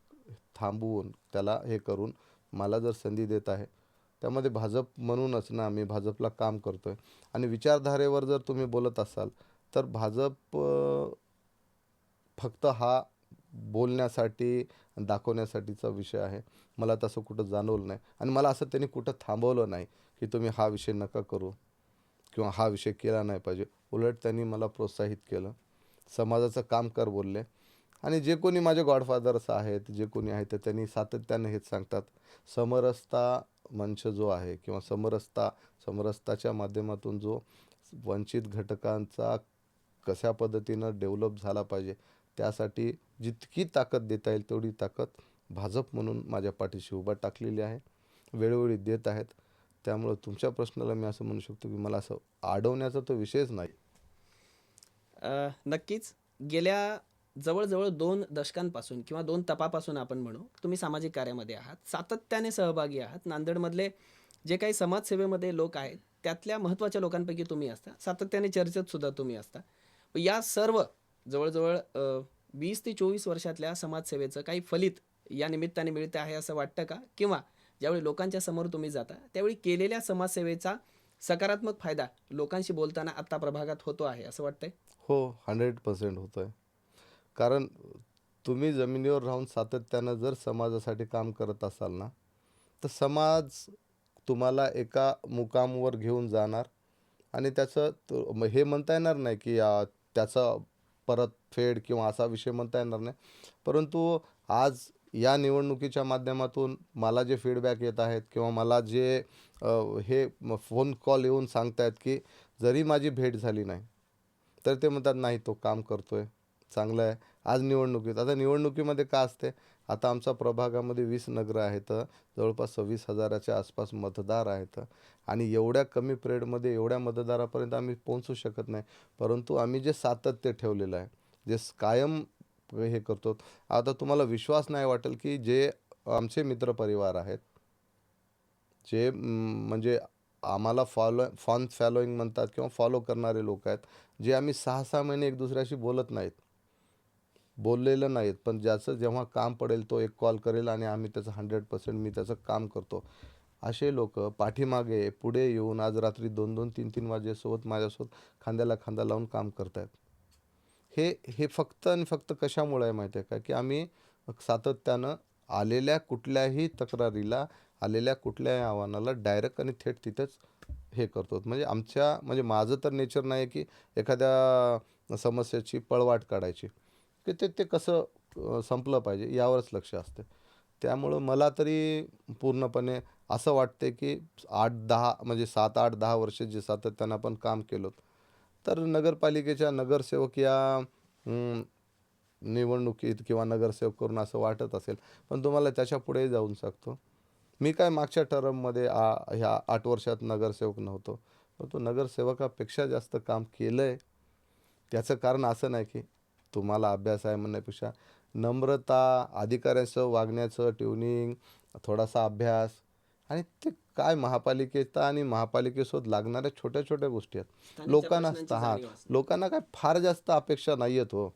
थांबवून त्याला हे करून मला जर संधी देत आहे, त्यामध्ये भाजप म्हणूनच ना मी भाजपला काम करतोय. आणि विचारधारेवर जर तुम्ही बोलत असाल तर भाजप फक्त हा बोलण्यासाठी दाखवण्यासाठीचा विषय आहे. मला तसं कुठं जाणवलं नाही आणि मला असं त्यांनी कुठं थांबवलं नाही की तुम्ही हा विषय नका करू किंवा हा विषय केला नाही पाहिजे. उलट त्यांनी मला प्रोत्साहित केलं, समाजाचं काम कर बोलले आणि जे कोणी माझे गॉडफादर्स आहेत, जे कोणी आहेत तर त्यांनी सातत्याने हेच सांगतात. समरसता मंच जो आहे किंवा समरसताच्या माध्यमातून जो वंचित घटकांचा कशा पद्धतीनं डेव्हलप झाला पाहिजे, त्यासाठी जितकी ताकद देता येईल तेवढी ताकद भाजप म्हणून माझ्या पाठीशी उभा टाकलेली आहे, वेळोवेळी देत आहेत. त्यामुळं तुमच्या प्रश्नाला मी असं म्हणू शकतो की मला असं अडवण्याचा तो विषयच नाही. नक्कीच गेल्या जवळजवळ 2 दशकांपासून किंवा 2 तपापासून आपण म्हणू, तुम्ही सामाजिक कार्यामध्ये आहात, सातत्याने सहभागी आहात. नांदेडमधले जे काही समाजसेवेमध्ये लोक आहेत, त्यातल्या महत्त्वाच्या लोकांपैकी तुम्ही असता. सातत्याने चर्चेत सुद्धा तुम्ही असता. या सर्व जवळजवळ 20 ते 24 वर्षातल्या समाजसेवेचं काही फलित या निमित्ताने मिळते आहे असं वाटतं का? किंवा ज्यावेळी लोकांच्या समोर तुम्ही जाता, त्यावेळी केलेल्या समाजसेवेचा सकारात्मक फायदा लोकांशी बोलताना आत्ता प्रभागात होतो आहे असं वाटतंय? हो, 100% होतं आहे. कारण तुम्ही जमिनीवर राहून सातत्यानं जर समाजासाठी काम करत असाल ना, तर समाज तुम्हाला एका मुकामावर घेऊन जाणार आणि त्याचं हे म्हणता येणार नाही की त्याचं परतफेड किंवा असा विषय म्हणता येणार नाही. परंतु आज या निवडणुकीच्या माध्यमातून मला जे फीडबॅक येत आहेत किंवा मला जे हे फोन कॉल येऊन सांगतायत की जरी माझी भेट झाली नाही, तर ते म्हणतात नाही तो काम करतोय, चांगलं आहे. आज आता निवडणुकीमध्ये काय असते, आता आमच्या प्रभागामध्ये 20 नगरं आहेत, जवळपास 26,000च्या आसपास मतदार आहेत आणि एवढ्या कमी पिरियडमध्ये एवढ्या मतदारापर्यंत आम्ही पोहोचू शकत नाही. परंतु आम्ही जे सातत्य ठेवलेलं आहे, जे कायम हे करतो. आता तुम्हाला विश्वास नाही वाटेल की जे आमचे मित्रपरिवार आहेत, जे म्हणजे आम्हाला फॉन फॉलोइंग म्हणतात किंवा फॉलो करणारे लोक आहेत, जे आम्ही 6-6 महिने एक दुसऱ्याशी बोललेलं नाहीत, पण ज्याचं जेव्हा काम पडेल तो एक कॉल करेल आणि आम्ही त्याचं 100% मी त्याचं काम करतो. असे लोक पाठीमागे पुढे येऊन आज रात्री 2-2, 3-3 वाजेसोबत माझ्यासोबत खांद्याला खांदा लावून काम करतायत. हे हे फक्त आणि फक्त कशामुळे आहे माहिती आहे का, की आम्ही सातत्यानं आलेल्या कुठल्याही तक्रारीला, आलेल्या कुठल्याही आव्हानाला डायरेक्ट आणि थेट तिथेच हे करतो. म्हणजे म्हणजे माझं तर नेचर नाही आहे की एखाद्या समस्येची पळवाट काढायची, की ते कसं संपलं पाहिजे यावरच लक्ष असते. त्यामुळं मला तरी पूर्णपणे असं वाटते की 8-10 म्हणजे 7-8-10 वर्ष जे सातत्यानं आपण काम केलं, तर नगरपालिकेच्या नगरसेवक या निवडणुकीत किंवा नगरसेवक करून असं वाटत असेल, पण तुम्हाला त्याच्या पुढेही जाऊन शकतो. मी काय मागच्या टर्ममध्ये ह्या 8 वर्षात नगरसेवक नव्हतो, परंतु नगरसेवकापेक्षा जास्त काम केलं आहे. त्याचं कारण असं नाही की तुम्हाला अभ्यास आहे म्हणण्यापेक्षा नम्रता, अधिकाऱ्यांसह वागण्याचं ट्युनिंग, थोडासा अभ्यास आणि ते काय महापालिकेत आणि महापालिकेसोबत लागणाऱ्या छोट्या-छोट्या गोष्टी आहेत. स्थानिकच्या लोकांना प्रश्नांची हां, जाणीव असणं. लोकांना काय फार जास्त अपेक्षा नाही आहेत हो.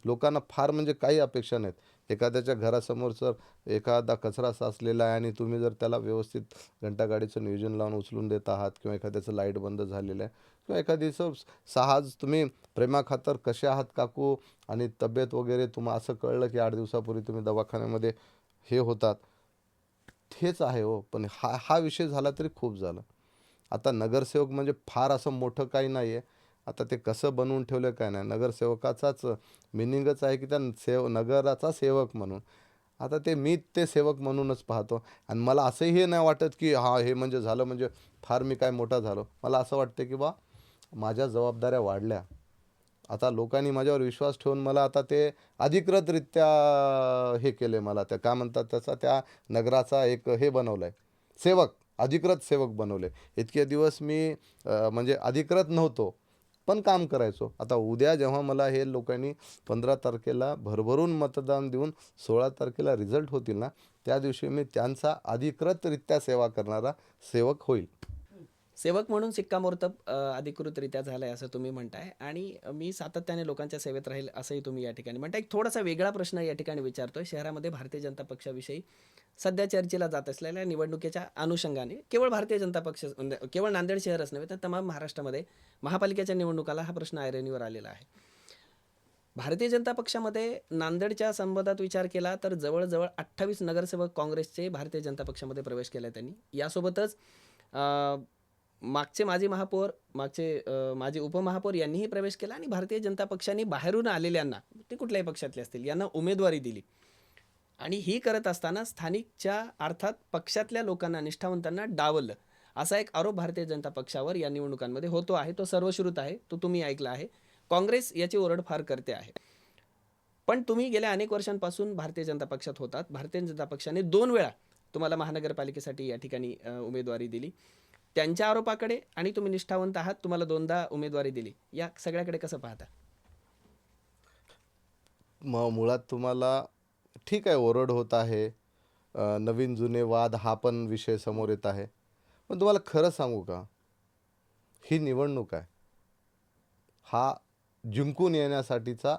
लोकांना फार म्हणजे काही अपेक्षा नाहीत. एखाद्याच्या घरासमोर जर एखादा कचरा साचलेला आहे आणि तुम्ही जर त्याला व्यवस्थित घंटागाडीचं नियोजन लावून उचलून देत आहात किंवा एखाद्याचं लाईट बंद झालेलं आहे किंवा एखादीचं सहज तुम्ही प्रेमाखातर कसे आहात काकू आणि तब्येत वगैरे तुम्हाला असं कळलं की 8 दिवसापूर्वी तुम्ही दवाखान्यामध्ये हे होतात. हेच आहे हो. पण हा हा विषय झाला तरी खूप झालं. आता नगरसेवक म्हणजे फार असं मोठं काही नाही आहे. आता ते कसं बनवून ठेवलं काय नाही. नगरसेवकाचाच मिनिंगच आहे की त्या नगराचा सेवक म्हणून. आता मी ते सेवक म्हणूनच पाहतो आणि मला असंही नाही वाटत की हां, हे म्हणजे झालं म्हणजे फार मी काय मोठा झालो. मला असं वाटतं की माझ्या जबाबदाऱ्या वाढल्या. आता लोकांनी माझ्यावर विश्वास ठेवून मला आता ते अधिकृतरित्या हे केले मला त्या काय म्हणतात त्याचा त्या नगराचा एक हे बनवलं आहे, सेवक, अधिकृत सेवक बनवले. इतके दिवस मी म्हणजे अधिकृत नव्हतो, पण काम करायचो. आता उद्या जेव्हा मला हे लोकांनी 15 तारखेला भरभरून मतदान देऊन 16 तारखेला रिझल्ट होतील ना, त्या दिवशी मी त्यांचा अधिकृतरित्या सेवा करणारा सेवक होईल. सेवक म्हणून शिक्कामोर्तब अधिकृतरित्या झालाय असं तुम्ही म्हणताय आणि मी सातत्याने लोकांच्या सेवेत राहील असंही तुम्ही या ठिकाणी म्हणताय. एक थोडासा वेगळा प्रश्न या ठिकाणी विचारतोय. शहरामध्ये भारतीय जनता पक्षाविषयी सध्या चर्चेला जात असलेल्या निवडणुकीच्या अनुषंगाने केवळ भारतीय जनता पक्ष म्हणजे केवळ नांदेड शहरच नव्हे तर तमाम महाराष्ट्रामध्ये महापालिकेच्या निवडणुकाला हा प्रश्न ऐरणीवर आलेला आहे. भारतीय जनता पक्षामध्ये नांदेडच्या संबंधात विचार केला तर जवळजवळ 28 नगरसेवक काँग्रेसचे भारतीय जनता पक्षामध्ये प्रवेश केला त्यांनी. यासोबतच मागचे माजी महापौर, माजी उपमहापौर यांनीही प्रवेश केला आणि भारतीय जनता पक्षाने बाहेरून आलेल्यांना, ते कुठल्याही पक्षातले असतील, यांना उमेदवारी दिली. आणि ही करत असताना स्थानिकच्या अर्थात पक्षातल्या लोकांना, निष्ठावंतांना डावललं. असा एक आरोप भारतीय जनता पक्षावर या निवडणुकांमध्ये होतो आहे. तो सर्वश्रुत आहे. तो तुम्ही ऐकला आहे. काँग्रेस याची ओरड फार करते आहे. पण तुम्ही गेल्या अनेक वर्षांपासून भारतीय जनता पक्षात होतात. भारतीय जनता पक्षाने 2 वेळा तुम्हाला महानगरपालिकेसाठी या ठिकाणी उमेदवारी दिली. त्यांच्या आरोपाकडे आणि तुम्ही निष्ठावंत आहात, तुम्हाला 2दा उमेदवारी दिली. या सगळ्याकडे कसं पाहता? मुळात तुम्हाला ठीक आहे, ओरड होत आहे. नवीन जुने वाद हा पण विषय समोर येत आहे. पण तुम्हाला खरं सांगू का? ही निवडणूक आहे. हा जिंकून येण्यासाठीचा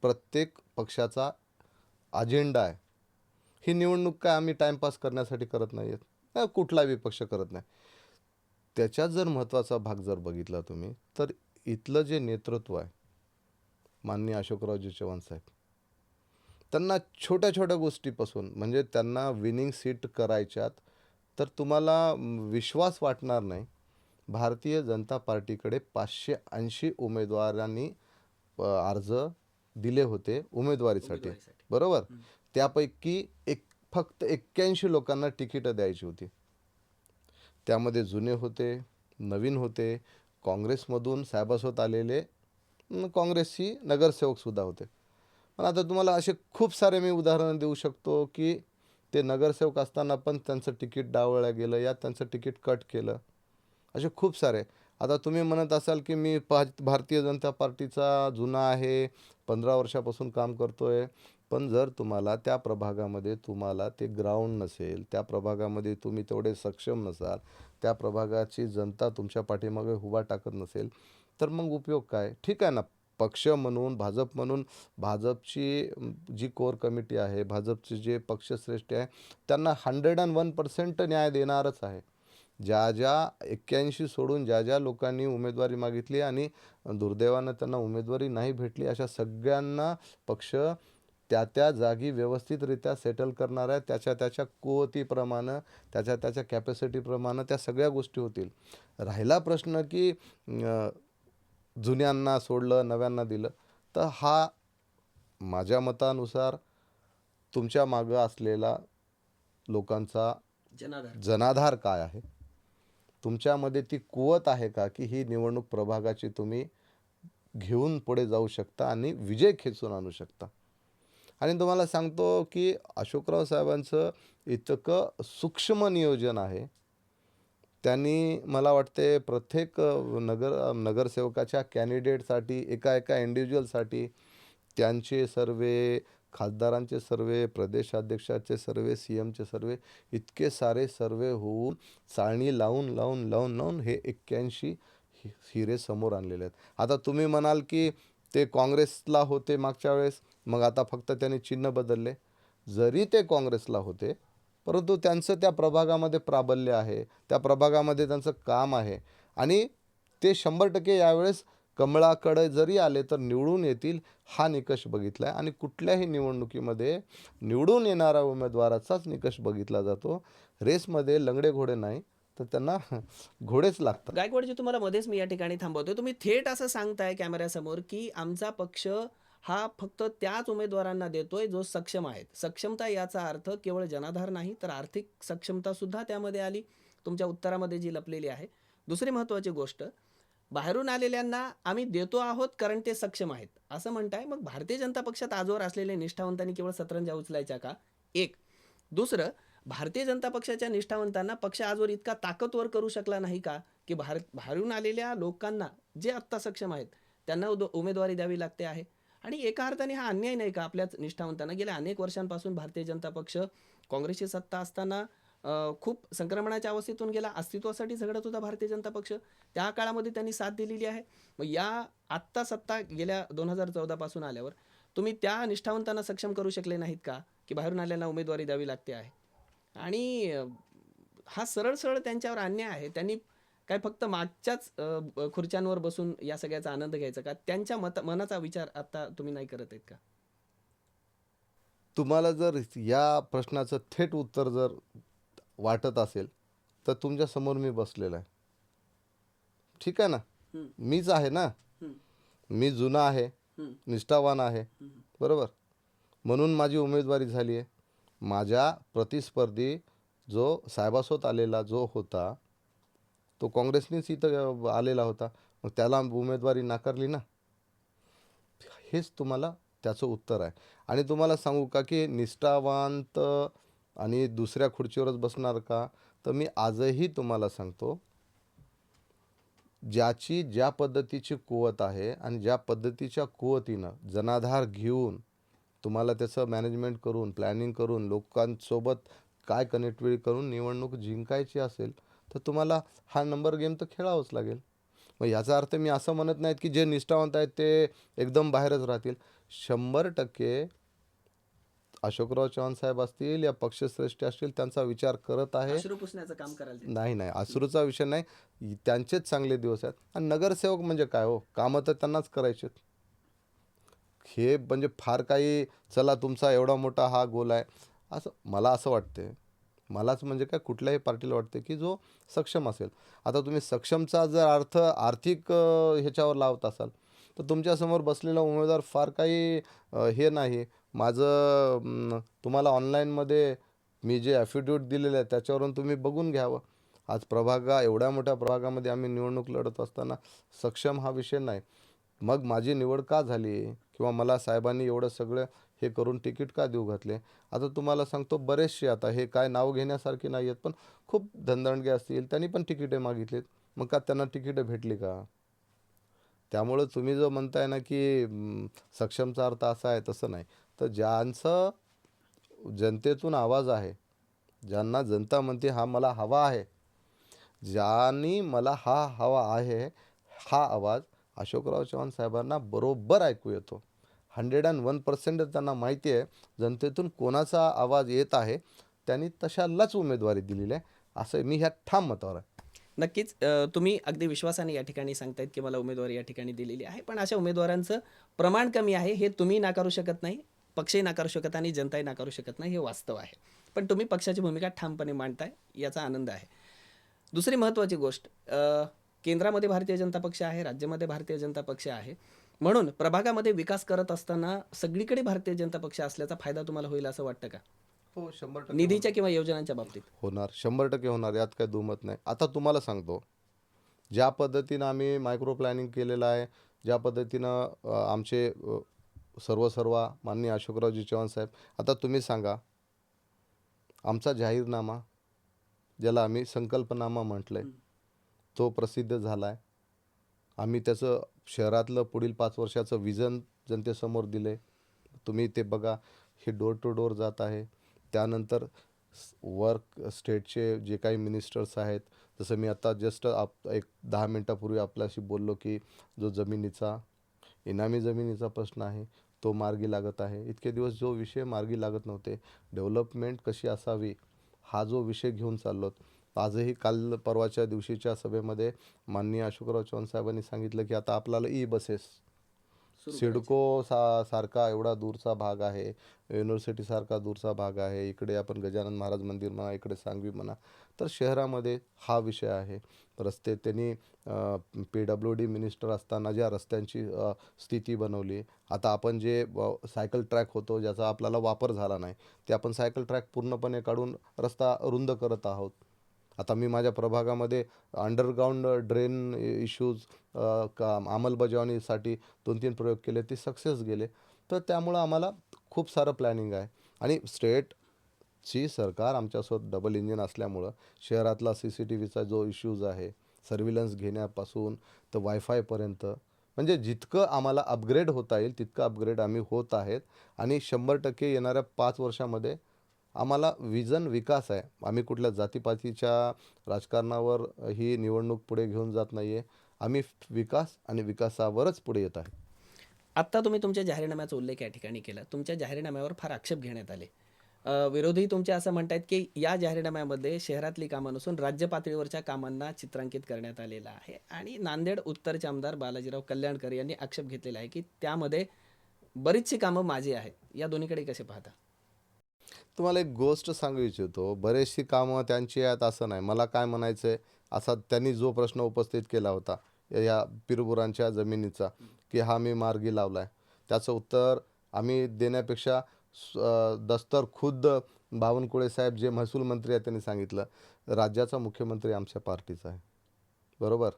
प्रत्येक पक्षाचा अजेंडा आहे. ही निवडणूक काय आम्ही टाईमपास करण्यासाठी करत नाही आहेत. कुठलाही पक्ष करत नाही. त्याच्यात जर महत्त्वाचा भाग जर बघितला तुम्ही, तर इथलं जे नेतृत्व आहे, माननीय अशोकरावजी चव्हाण साहेब, त्यांना छोट्या-छोट्या गोष्टीपासून म्हणजे त्यांना विनिंग सीट करायच्यात, तर तुम्हाला विश्वास वाटणार नाही. भारतीय जनता पार्टीकडे 580 उमेदवारांनी अर्ज दिले होते उमेदवारीसाठी. उमेदवारीसाठी. बरोबर? त्यापैकी फक्त 81 लोकांना तिकीटं द्यायची होती. त्यामध्ये जुने होते, नवीन होते, काँग्रेसमधून साहेबासोबत आलेले काँग्रेसची नगरसेवकसुद्धा होते. पण आता तुम्हाला असे खूप सारे मी उदाहरणं देऊ शकतो की ते नगरसेवक असताना पण त्यांचं तिकीट डावललं गेलं या त्यांचं तिकीट कट केलं. असे खूप सारे. आता तुम्ही म्हणत असाल की मी भारतीय जनता पार्टीचा जुना आहे, 15 वर्षापासून काम करतोय. पण जर तुम्हाला त्या प्रभागामध्ये तुम्हाला ते ग्राउंड नसेल, त्या प्रभागामध्ये तुम्ही तेवढे सक्षम नसाल, त्या प्रभागाची जनता तुमच्या पाठीमागे उभा टाकत नसेल, तर मग उपयोग काय? ठीक आहे ना, पक्ष म्हणून, भाजप म्हणून, भाजपची जी कोर कमिटी आहे, भाजपचे जे पक्षश्रेष्ठी आहे, त्यांना 101% न्याय देणारच आहे. ज्या 81 सोडून ज्या लोकांनी उमेदवारी मागितली आणि दुर्दैवानं त्यांना उमेदवारी नाही भेटली, अशा सगळ्यांना पक्ष त्या जागी व्यवस्थितरित्या सेटल करणाऱ्या त्याच्या कुवतीप्रमाणे त्याच्या कॅपॅसिटीप्रमाणे त्या सगळ्या गोष्टी होतील. राहिला प्रश्न की जुन्यांना सोडलं नव्यांना दिलं, तर हा माझ्या मतानुसार तुमच्या मागं असलेला लोकांचा जनाधार. जनाधार काय आहे, तुमच्यामध्ये ती कुवत आहे का की ही निवडणूक प्रभागाची तुम्ही घेऊन पुढे जाऊ शकता आणि विजय खेचून आणू शकता. आणि तुम्हाला सांगतो की अशोकराव साहेबांचं इतकं सूक्ष्म नियोजन आहे. त्यांनी मला वाटते प्रत्येक नगरसेवकाच्या कॅन्डिडेटसाठी एका इंडिव्हिज्युअलसाठी त्यांचे सर्वे, खासदारांचे सर्वे, प्रदेशाध्यक्षाचे सर्वे, CMचे सर्वे, इतके सारे सर्वे होऊन चाळणी लावून हे 81 हिरे समोर आणलेले आहेत. आता तुम्ही म्हणाल की ते काँग्रेसला होते मागच्या वेळेस, मग आता फक्त त्यांनी चिन्ह बदलले. जरी ते काँग्रेसला होते, परंतु त्यांचं त्या प्रभागामध्ये प्राबल्य आहे, त्या प्रभागामध्ये त्यांचं काम आहे आणि ते 100% यावेळेस कमळाकडे जरी आले तर निवडून येतील हा निकष बघितला आहे. आणि कुठल्याही निवडणुकीमध्ये निवडून येणारा उमेदवाराचाच निकष बघितला जातो. रेसमध्ये लंगडे घोडे नाही, तर त्यांना घोडेच लागतात. गायकवाडजी, तुम्हाला मध्येच मी या ठिकाणी थांबवतोय. तुम्ही थेट असं सांगताय कॅमेऱ्यासमोर की आमचा पक्ष हा फक्त त्याच उमेदवारांना देतोय जो सक्षम आहेत. सक्षमता याचा अर्थ केवळ जनाधार नाही, तर आर्थिक सक्षमता सुद्धा त्यामध्ये आली तुमच्या उत्तरामध्ये जी लपलेली आहे. दुसरी महत्त्वाची गोष्ट, बाहेरून आलेल्यांना आम्ही देतो आहोत कारण ते सक्षम आहेत असं म्हणताय. मग भारतीय जनता पक्षात आजवर असलेले निष्ठावंतांनी केवळ सतरंजा उचलायच्या का? एक. दुसरं, भारतीय जनता पक्षाच्या निष्ठावंतांना पक्ष आजवर इतका ताकदवर करू शकला नाही का की बाहेरून आलेल्या लोकांना जे आत्ता सक्षम आहेत त्यांना उमेदवारी द्यावी लागते आहे? आणि एका अर्थाने हा अन्याय नाही का आपल्याच निष्ठावंतांना? गेल्या अनेक वर्षांपासून भारतीय जनता पक्ष काँग्रेसची सत्ता असताना खूप संक्रमणाच्या अवस्थेतून गेला. अस्तित्वासाठी झगडत होता भारतीय जनता पक्ष. त्या काळामध्ये त्यांनी साथ दिलेली आहे. मग या आत्ता सत्ता गेल्या 2014 पासून आल्यावर तुम्ही त्या निष्ठावंतांना सक्षम करू शकले नाहीत का की बाहेरून आलेल्यांना उमेदवारी द्यावी लागते आहे? आणि हा सरळ सरळ त्यांच्यावर अन्याय आहे. त्यांनी काय फक्त मागच्याच खुर्च्यांवर बसून या सगळ्याचा आनंद घ्यायचा का? त्यांच्या मनाचा विचार आता तुम्ही नाही करत आहेत का? तुम्हाला जर या प्रश्नाचं थेट उत्तर जर वाटत असेल तर तुमच्या समोर मी बसलेला आहे. ठीक आहे ना, मीच आहे ना, मी जुना आहे, निष्ठावान आहे, बरोबर. म्हणून माझी उमेदवारी झाली आहे. माझ्या प्रतिस्पर्धी जो साहेबासोबत आलेला जो होता तो काँग्रेसनेच इथं आलेला होता, मग त्याला उमेदवारी नाकारली ना. हेच तुम्हाला त्याचं उत्तर आहे. आणि तुम्हाला सांगू का की निष्ठावंत आणि दुसऱ्या खुर्चीवरच बसणार का, तर मी आजही तुम्हाला सांगतो, ज्याची ज्या पद्धतीची कुवत आहे आणि ज्या पद्धतीच्या कुवतीनं जनाधार घेऊन तुम्हाला त्याचं मॅनेजमेंट करून, प्लॅनिंग करून, लोकांसोबत काय कनेक्टिव्हिटी करून निवडणूक जिंकायची असेल तर तुम्हाला हा नंबर गेम तर खेळावंच लागेल. मग याचा अर्थ मी असं म्हणत नाहीत की जे निष्ठावंत आहेत ते एकदम बाहेरच राहतील. 100% अशोकराव चव्हाण साहेब असतील या पक्षश्रेष्ठी असतील त्यांचा विचार करत आहे. अश्रू पुसण्याचं काम कराल ते? नाही, अश्रूचा विषय नाही. त्यांचेच चांगले दिवस आहेत. आणि नगरसेवक म्हणजे काय हो, कामं तर त्यांनाच करायचे. हे म्हणजे फार काही चला तुमचा एवढा मोठा हा गोल आहे असं मला असं वाटते. मलाच म्हणजे काय कुठल्याही पार्टीला वाटते की जो सक्षम असेल. आता तुम्ही सक्षमचा जर अर्थ आर्थिक ह्याच्यावर लावत असाल तर तुमच्यासमोर बसलेला उमेदवार फार काही हे नाही. माझं तुम्हाला ऑनलाईनमध्ये मी जे ॲफिडेविट दिलेलं आहे त्याच्यावरून तुम्ही बघून घ्यावं. आज एवढ्या मोठ्या प्रभागामध्ये आम्ही निवडणूक लढत असताना सक्षम हा विषय नाही. मग माझी निवड का झाली किंवा मला साहेबांनी एवढं सगळं हे करून तिकीट का देऊ घातले. आता तुम्हाला सांगतो बरेचसे, आता हे काय नाव घेण्यासारखे नाही आहेत, पण खूप धनदणगे असतील त्यांनी पण तिकीटे मागितलीत. मग का त्यांना तिकीटं भेटली का? त्यामुळं तुम्ही जो म्हणताय ना की सक्षमचा अर्थ असा आहे, तसं नाही. तर ज्यांचं जनतेतून आवाज आहे, ज्यांना जनता म्हणते हा मला हवा आहे, ज्यांनी मला हा हवा आहे, हा आवाज अशोकराव चव्हाण साहेबांना बरोबर ऐकू येतो. 101% त्यांना माहिती आहे जनतेतून कोणाचा आवाज येत आहे, त्यांनी तशालाच उमेदवारी दिलेली आहे, असं मी ह्या ठाम मतावर आहे. नक्कीच. तुम्ही अगदी विश्वासाने या ठिकाणी सांगतायत की मला उमेदवारी या ठिकाणी दिलेली आहे. पण अशा उमेदवारांचं प्रमाण कमी आहे हे तुम्ही नाकारू शकत नाही, पक्षही नाकारू शकत आणि जनताही नाकारू शकत नाही, हे वास्तव आहे. पण तुम्ही पक्षाची भूमिका ठामपणे मांडताय, याचा आनंद आहे. दुसरी महत्त्वाची गोष्ट, केंद्रामध्ये भारतीय जनता पक्ष आहे, राज्यामध्ये भारतीय जनता पक्ष आहे. म्हणून प्रभागामध्ये विकास करत असताना सगळीकडे भारतीय जनता पक्ष असल्याचा फायदा तुम्हाला होईल असं वाटतं का? हो, 100% निधीच्या किंवा योजनांच्या बाबतीत? होणार, 100% होणार, यात काही दुमत नाही. आता तुम्हाला सांगतो, ज्या पद्धतीनं आम्ही मायक्रो प्लॅनिंग केलेलं आहे, ज्या पद्धतीनं आमचे सर्व माननीय अशोकरावजी चव्हाण साहेब, आता तुम्ही सांगा, आमचा जाहीरनामा, ज्याला आम्ही संकल्पनामा म्हटलंय, तो प्रसिद्ध झाला आहे. आम्ही त्याचं शहरातलं पुढील 5 वर्षाचं विजन जनतेसमोर दिलं आहे. तुम्ही ते बघा, हे डोर टू डोर जात आहे. त्यानंतर वर्क स्टेटचे जे काही मिनिस्टर्स आहेत, जसं मी आता जस्ट एक 10 मिनटापूर्वी आपल्याशी बोललो की जो जमिनीचा, इनामी जमिनीचा प्रश्न आहे, तो मार्गी लागत आहे. इतके दिवस जो विषय मार्गी लागत नव्हते, डेव्हलपमेंट कशी असावी, हा जो विषय घेऊन चाललो. आजही काल परवाच्या दिवशीच्या सभेमध्ये माननीय अशोकराव चव्हाण साहेबांनी सांगितलं की आता आपल्याला बसेस सिडको सारखा एवढा दूरचा भाग आहे, युनिव्हर्सिटीसारखा दूरचा भाग आहे, इकडे आपण गजानन महाराज मंदिर म्हणा, इकडे सांगवी म्हणा, तर शहरामध्ये हा विषय आहे. रस्ते त्यांनी PWD मिनिस्टर असताना ज्या रस्त्यांची स्थिती बनवली, आता आपण जे सायकल ट्रॅक होतो ज्याचा आपल्याला वापर झाला नाही, ते आपण सायकल ट्रॅक पूर्णपणे काढून रस्ता रुंद करत आहोत. आता मी माझ्या प्रभागामध्ये अंडरग्राऊंड ड्रेन इश्यूज अंमलबजावणीसाठी 2-3 प्रयोग केले, ते सक्सेस गेले. तर त्यामुळं आम्हाला खूप सारं प्लॅनिंग आहे. आणि स्टेटची सरकार आमच्यासोबत डबल इंजिन असल्यामुळं शहरातला CCTVचा जो इश्यूज आहे, सर्व्हिलन्स घेण्यापासून तर वायफायपर्यंत, म्हणजे जितकं आम्हाला अपग्रेड होता येईल तितकं अपग्रेड आम्ही होत आहेत. आणि 100% येणाऱ्या 5 वर्षामध्ये आम्हाला विजन विकास आहे. आम्ही कुठल्या जातीपातीच्या राजकारणावर ही निवडणूक पुढे घेऊन जात नाही आहे. आम्ही विकास आणि विकासावरच पुढे येत आहे. आत्ता तुम्ही तुमच्या जाहीरनाम्याचा उल्लेख या ठिकाणी केला. तुमच्या जाहीरनाम्यावर फार आक्षेप घेण्यात आले. विरोधी तुमचे असं म्हणतायत की या जाहीरनाम्यामध्ये शहरातली कामं नसून राज्य पातळीवरच्या कामांना चित्रांकित करण्यात आलेलं आहे. आणि नांदेड उत्तरचे आमदार बालाजीराव कल्याणकर यांनी आक्षेप घेतलेला आहे की त्यामध्ये बरीचशी कामं माझी आहेत. या दोन्हीकडे कसे पाहता? तुम्हाला एक गोष्ट सांगू इच्छितो, बरेचशी कामं त्यांची आहेत असं नाही. मला काय म्हणायचं आहे, असा त्यांनी जो प्रश्न उपस्थित केला होता या पिरबुरांच्या जमिनीचा, की हा मी मार्गी लावला आहे, त्याचं उत्तर आम्ही देण्यापेक्षा दस्तर खुद्द बावनकुळे साहेब जे महसूल मंत्री आहेत त्यांनी सांगितलं, राज्याचा मुख्यमंत्री आमच्या पार्टीचा आहे, बरोबर.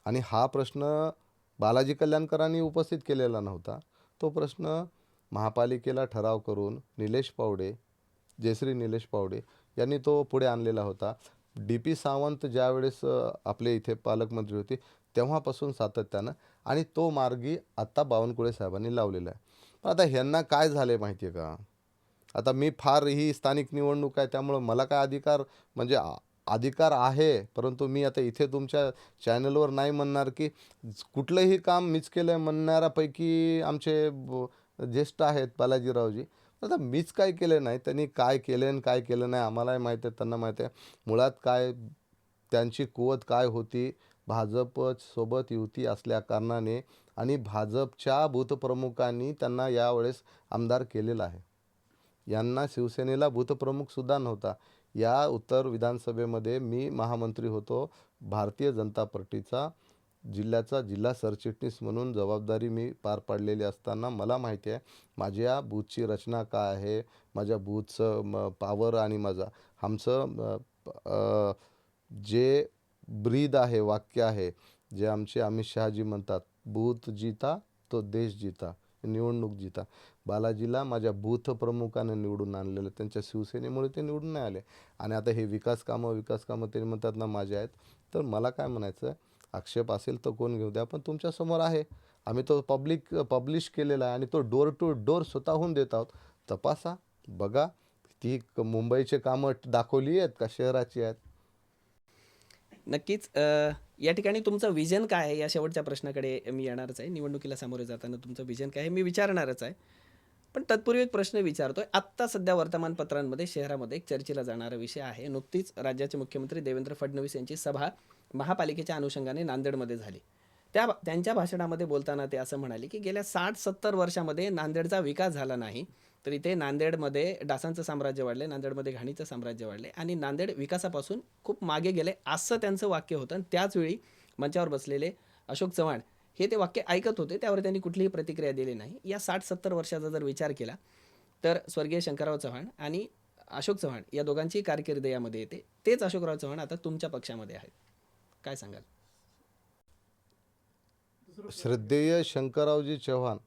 आणि हा प्रश्न बालाजी कल्याणकरांनी उपस्थित केलेला नव्हता. तो प्रश्न महापालिकेला ठराव करून जयश्री निलेश पावडे यांनी तो पुढे आणलेला होता. DP सावंत ज्यावेळेस आपले इथे पालकमंत्री होते तेव्हापासून सातत्यानं, आणि तो मार्गी आत्ता बावनकुळे साहेबांनी लावलेला आहे. पण आता ह्यांना काय झालं आहे माहिती आहे का, आता मी फार ही स्थानिक निवडणूक आहे त्यामुळं मला काय अधिकार, म्हणजे अधिकार आहे, परंतु मी आता इथे तुमच्या चॅनलवर नाही म्हणणार की कुठलंही काम मीच केलं आहे. म्हणणाऱ्यापैकी आमचे ज्येष्ठ आहेत बालाजीरावजी. आता मीच काय केलं नाही, त्यांनी काय केलं आणि काय केलं नाही आम्हालाही माहीत आहे, त्यांना माहीत आहे. मुळात काय त्यांची कुवत काय होती, भाजपसोबत युती असल्या कारणाने आणि भाजपच्या बूथप्रमुखांनी त्यांना यावेळेस आमदार केलेलं आहे. यांना शिवसेनेला बूथप्रमुखसुद्धा नव्हता. या उत्तर विधानसभेमध्ये मी महामंत्री होतो. भारतीय जनता पार्टीचा जिल्ह्याचा जिल्हा सरचिटणीस म्हणून जबाबदारी मी पार पाडलेली असताना मला माहिती आहे माझ्या बूथची रचना काय आहे, माझ्या बूथचं पॉवर आणि आमचं जे ब्रीद आहे, वाक्य आहे, जे आमचे अमित शहाजी म्हणतात, बूथ जीता तो देश जीता, निवडणूक जीता. बालाजीला माझ्या बूथ प्रमुखानं निवडून आणलेलं, त्यांच्या शिवसेनेमुळे ते निवडून नाही आले. आणि आता हे विकास कामं ते म्हणतात ना माझे आहेत. तर मला काय म्हणायचं, आक्षेप असेल तर कोण घेऊ द्या, पण तुमच्यासमोर आहे, आम्ही तो पब्लिश केलेला आहे आणि तो डोर टू डोर स्वतःहून देत आहोत. तपासा, बघा, ती मुंबईचे कामं दाखवली आहेत का शहराची आहेत. नक्कीच. या ठिकाणी तुमचं विजन काय आहे, या शेवटच्या प्रश्नाकडे मी येणारच आहे. निवडणुकीला सामोरे जाताना तुमचं विजन काय आहे मी विचारणारच आहे. पण तत्पूर्वी एक प्रश्न विचारतोय. आत्ता सध्या वर्तमानपत्रांमध्ये शहरामध्ये एक चर्चेला जाणारा विषय आहे. नुकतीच राज्याचे मुख्यमंत्री देवेंद्र फडणवीस यांची सभा महापालिकेच्या अनुषंगाने नांदेडमध्ये झाली. त्यांच्या भाषणामध्ये बोलताना ते असं म्हणाले की गेल्या 60-70 वर्षामध्ये नांदेडचा विकास झाला नाही, तर इथे नांदेडमध्ये डासांचं साम्राज्य वाढले, नांदेडमध्ये घाणीचं साम्राज्य वाढले आणि नांदेड विकासापासून खूप मागे गेले असं त्यांचं वाक्य होतं. आणि त्याचवेळी मंचावर बसलेले अशोक चव्हाण हे ते वाक्य ऐकत होते. त्यावर त्यांनी कुठलीही प्रतिक्रिया दिली नाही. या 60-70 वर्षाचा जर विचार केला तर स्वर्गीय शंकरराव चव्हाण आणि अशोक चव्हाण या दोघांची कारकीर्द यामध्ये येते. तेच अशोकराव चव्हाण आता तुमच्या पक्षामध्ये आहेत. काय सांगाल? श्रद्धेय शंकररावजी चव्हाण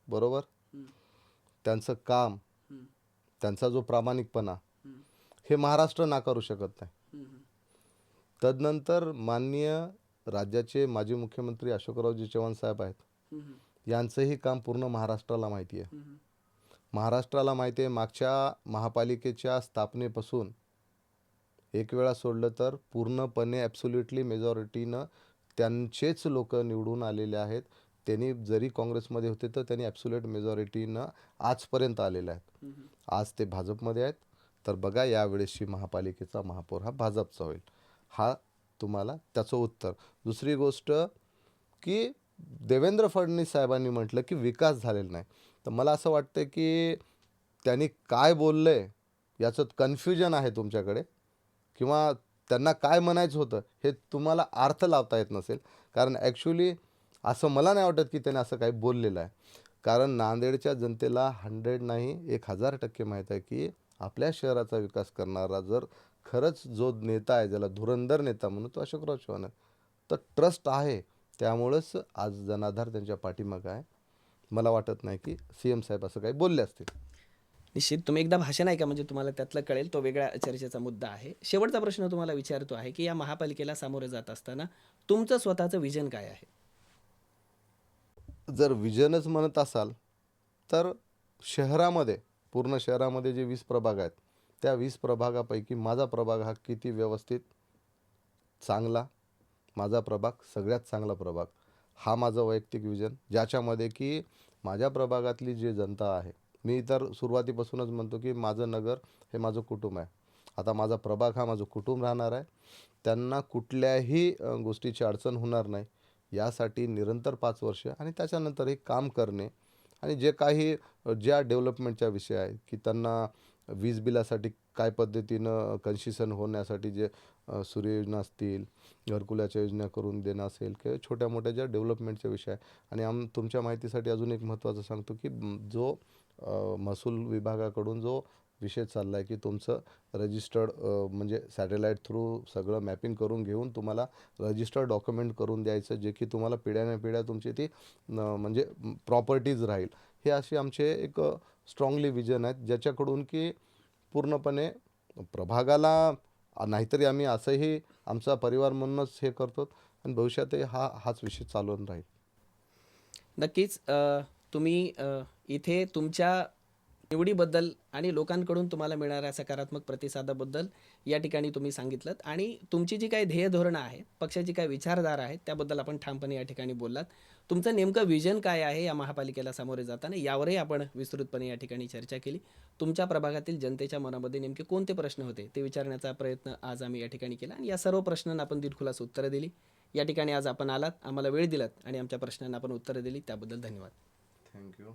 बरोबर, त्यांचं काम, त्यांचा जो प्रामाणिकपणा हे महाराष्ट्र नाकारू शकत नाही. तदनंतर माननीय राज्याचे माजी मुख्यमंत्री अशोकरावजी चव्हाण साहेब आहेत, यांचंही काम पूर्ण महाराष्ट्राला माहिती आहे. महाराष्ट्राला माहिती आहे, मागच्या महापालिकेच्या स्थापनेपासून एक वेळा सोडलं तर पूर्णपणे ॲब्सोल्युटली मेजॉरिटीनं त्यांचेच लोक निवडून आलेले आहेत. त्यांनी जरी काँग्रेसमध्ये होते तर त्यांनी ॲब्सोल्यूट मेजॉरिटीनं आजपर्यंत आलेले आहेत. आज ते भाजपमध्ये आहेत, तर बघा यावेळेसची महापालिकेचा महापौर हा भाजपचा होईल. हा तुम्हाला त्याचं उत्तर. दुसरी गोष्ट की देवेंद्र फडणवीस साहेबांनी म्हटलं की विकास झालेला नाही, तर मला असं वाटतं की त्यांनी काय बोललं आहे याचं कन्फ्युजन आहे तुमच्याकडे, किंवा त्यांना काय म्हणायचं होतं हे तुम्हाला अर्थ लावता येत नसेल. कारण ॲक्च्युली असं मला नाही वाटत की त्याने असं काही बोललेलं आहे. कारण नांदेडच्या जनतेला 100 नाही 1000% माहीत आहे की आपल्या शहराचा विकास करणारा जर खरंच जो नेता आहे, ज्याला धुरंधर नेता म्हणून, तो अशोकराव चव्हाण आहे. तर ट्रस्ट आहे, त्यामुळंच आज जनाधार त्यांच्या पाठीमागं आहे. मला वाटत नाही की CM साहेब असं काही बोलले असतील. निश्चित तुम्ही एकदा भाषण ऐका म्हणजे तुम्हाला त्यातलं कळेल. तो वेगळ्या चर्चेचा मुद्दा आहे. शेवटचा प्रश्न तुम्हाला विचारतो आहे की या महापालिकेला सामोरे जात असताना तुमचं स्वतःचं विजन काय आहे? जर विजनच म्हणत असाल तर शहरामध्ये, पूर्ण शहरामध्ये जे 20 प्रभाग आहेत, त्या 20 प्रभागापैकी माझा प्रभाग हा किती व्यवस्थित, चांगला, माझा प्रभाग सगळ्यात चांगला प्रभाग, हा माझं वैयक्तिक विजन. ज्याच्यामध्ये की माझ्या प्रभागातली जी जनता आहे, मी तर सुरुवातीपासूनच म्हणतो की माझं नगर हे माझं कुटुंब आहे. आता माझा प्रभाग हा माझं कुटुंब राहणार आहे. त्यांना कुठल्याही गोष्टीची अडचण होणार नाही यासाठी निरंतर 5 वर्ष आणि त्याच्यानंतर हे काम करणे. आणि जे काही ज्या डेव्हलपमेंटच्या विषय आहे की त्यांना वीज बिलासाठी काय पद्धतीनं कन्सेशन होण्यासाठी जे सूर्ययोजना असतील, घरकुलाच्या योजना करून देणं असेल, किंवा छोट्या मोठ्या ज्या डेव्हलपमेंटच्या विषय आहे. आणि तुमच्या माहितीसाठी अजून एक महत्त्वाचं सांगतो की जो महसूल विभागाकडून जो विषय चालला आहे की तुमचं रजिस्टर्ड म्हणजे सॅटेलाईट थ्रू सगळं मॅपिंग करून घेऊन तुम्हाला रजिस्टर्ड डॉक्युमेंट करून द्यायचं, जे की तुम्हाला पिढ्यानपिढ्या तुमची ती म्हणजे प्रॉपर्टीज राहील. हे असे आमचे एक स्ट्रॉंगली विजन आहेत, ज्याच्याकडून की पूर्णपणे प्रभागाला नाहीतरी आम्ही असंही आमचा परिवार म्हणूनच हे करतो आणि भविष्यातही हाच विषय चालून राहील. नक्कीच तुम्ही इथे तुमच्या निवडीबद्दल आणि लोकांकडून तुम्हाला मिळणाऱ्या सकारात्मक प्रतिसादाबद्दल या ठिकाणी तुम्ही सांगितलंत आणि तुमची जी काही ध्येय धोरणं आहेत, पक्षाची काही विचारधारा आहेत, त्याबद्दल आपण ठामपणे या ठिकाणी बोललात. तुमचं नेमकं विजन काय आहे या महापालिकेला सामोरे जाताना, यावरही आपण विस्तृतपणे या ठिकाणी चर्चा केली. तुमच्या प्रभागातील जनतेच्या मनामध्ये नेमके कोणते प्रश्न होते ते विचारण्याचा प्रयत्न आज आम्ही या ठिकाणी केला आणि या सर्व प्रश्नांना आपण दिलखुलास उत्तरं दिली. या ठिकाणी आज आपण आलात, आम्हाला वेळ दिलात आणि आमच्या प्रश्नांना आपण उत्तरं दिली, त्याबद्दल धन्यवाद. थँक्यू.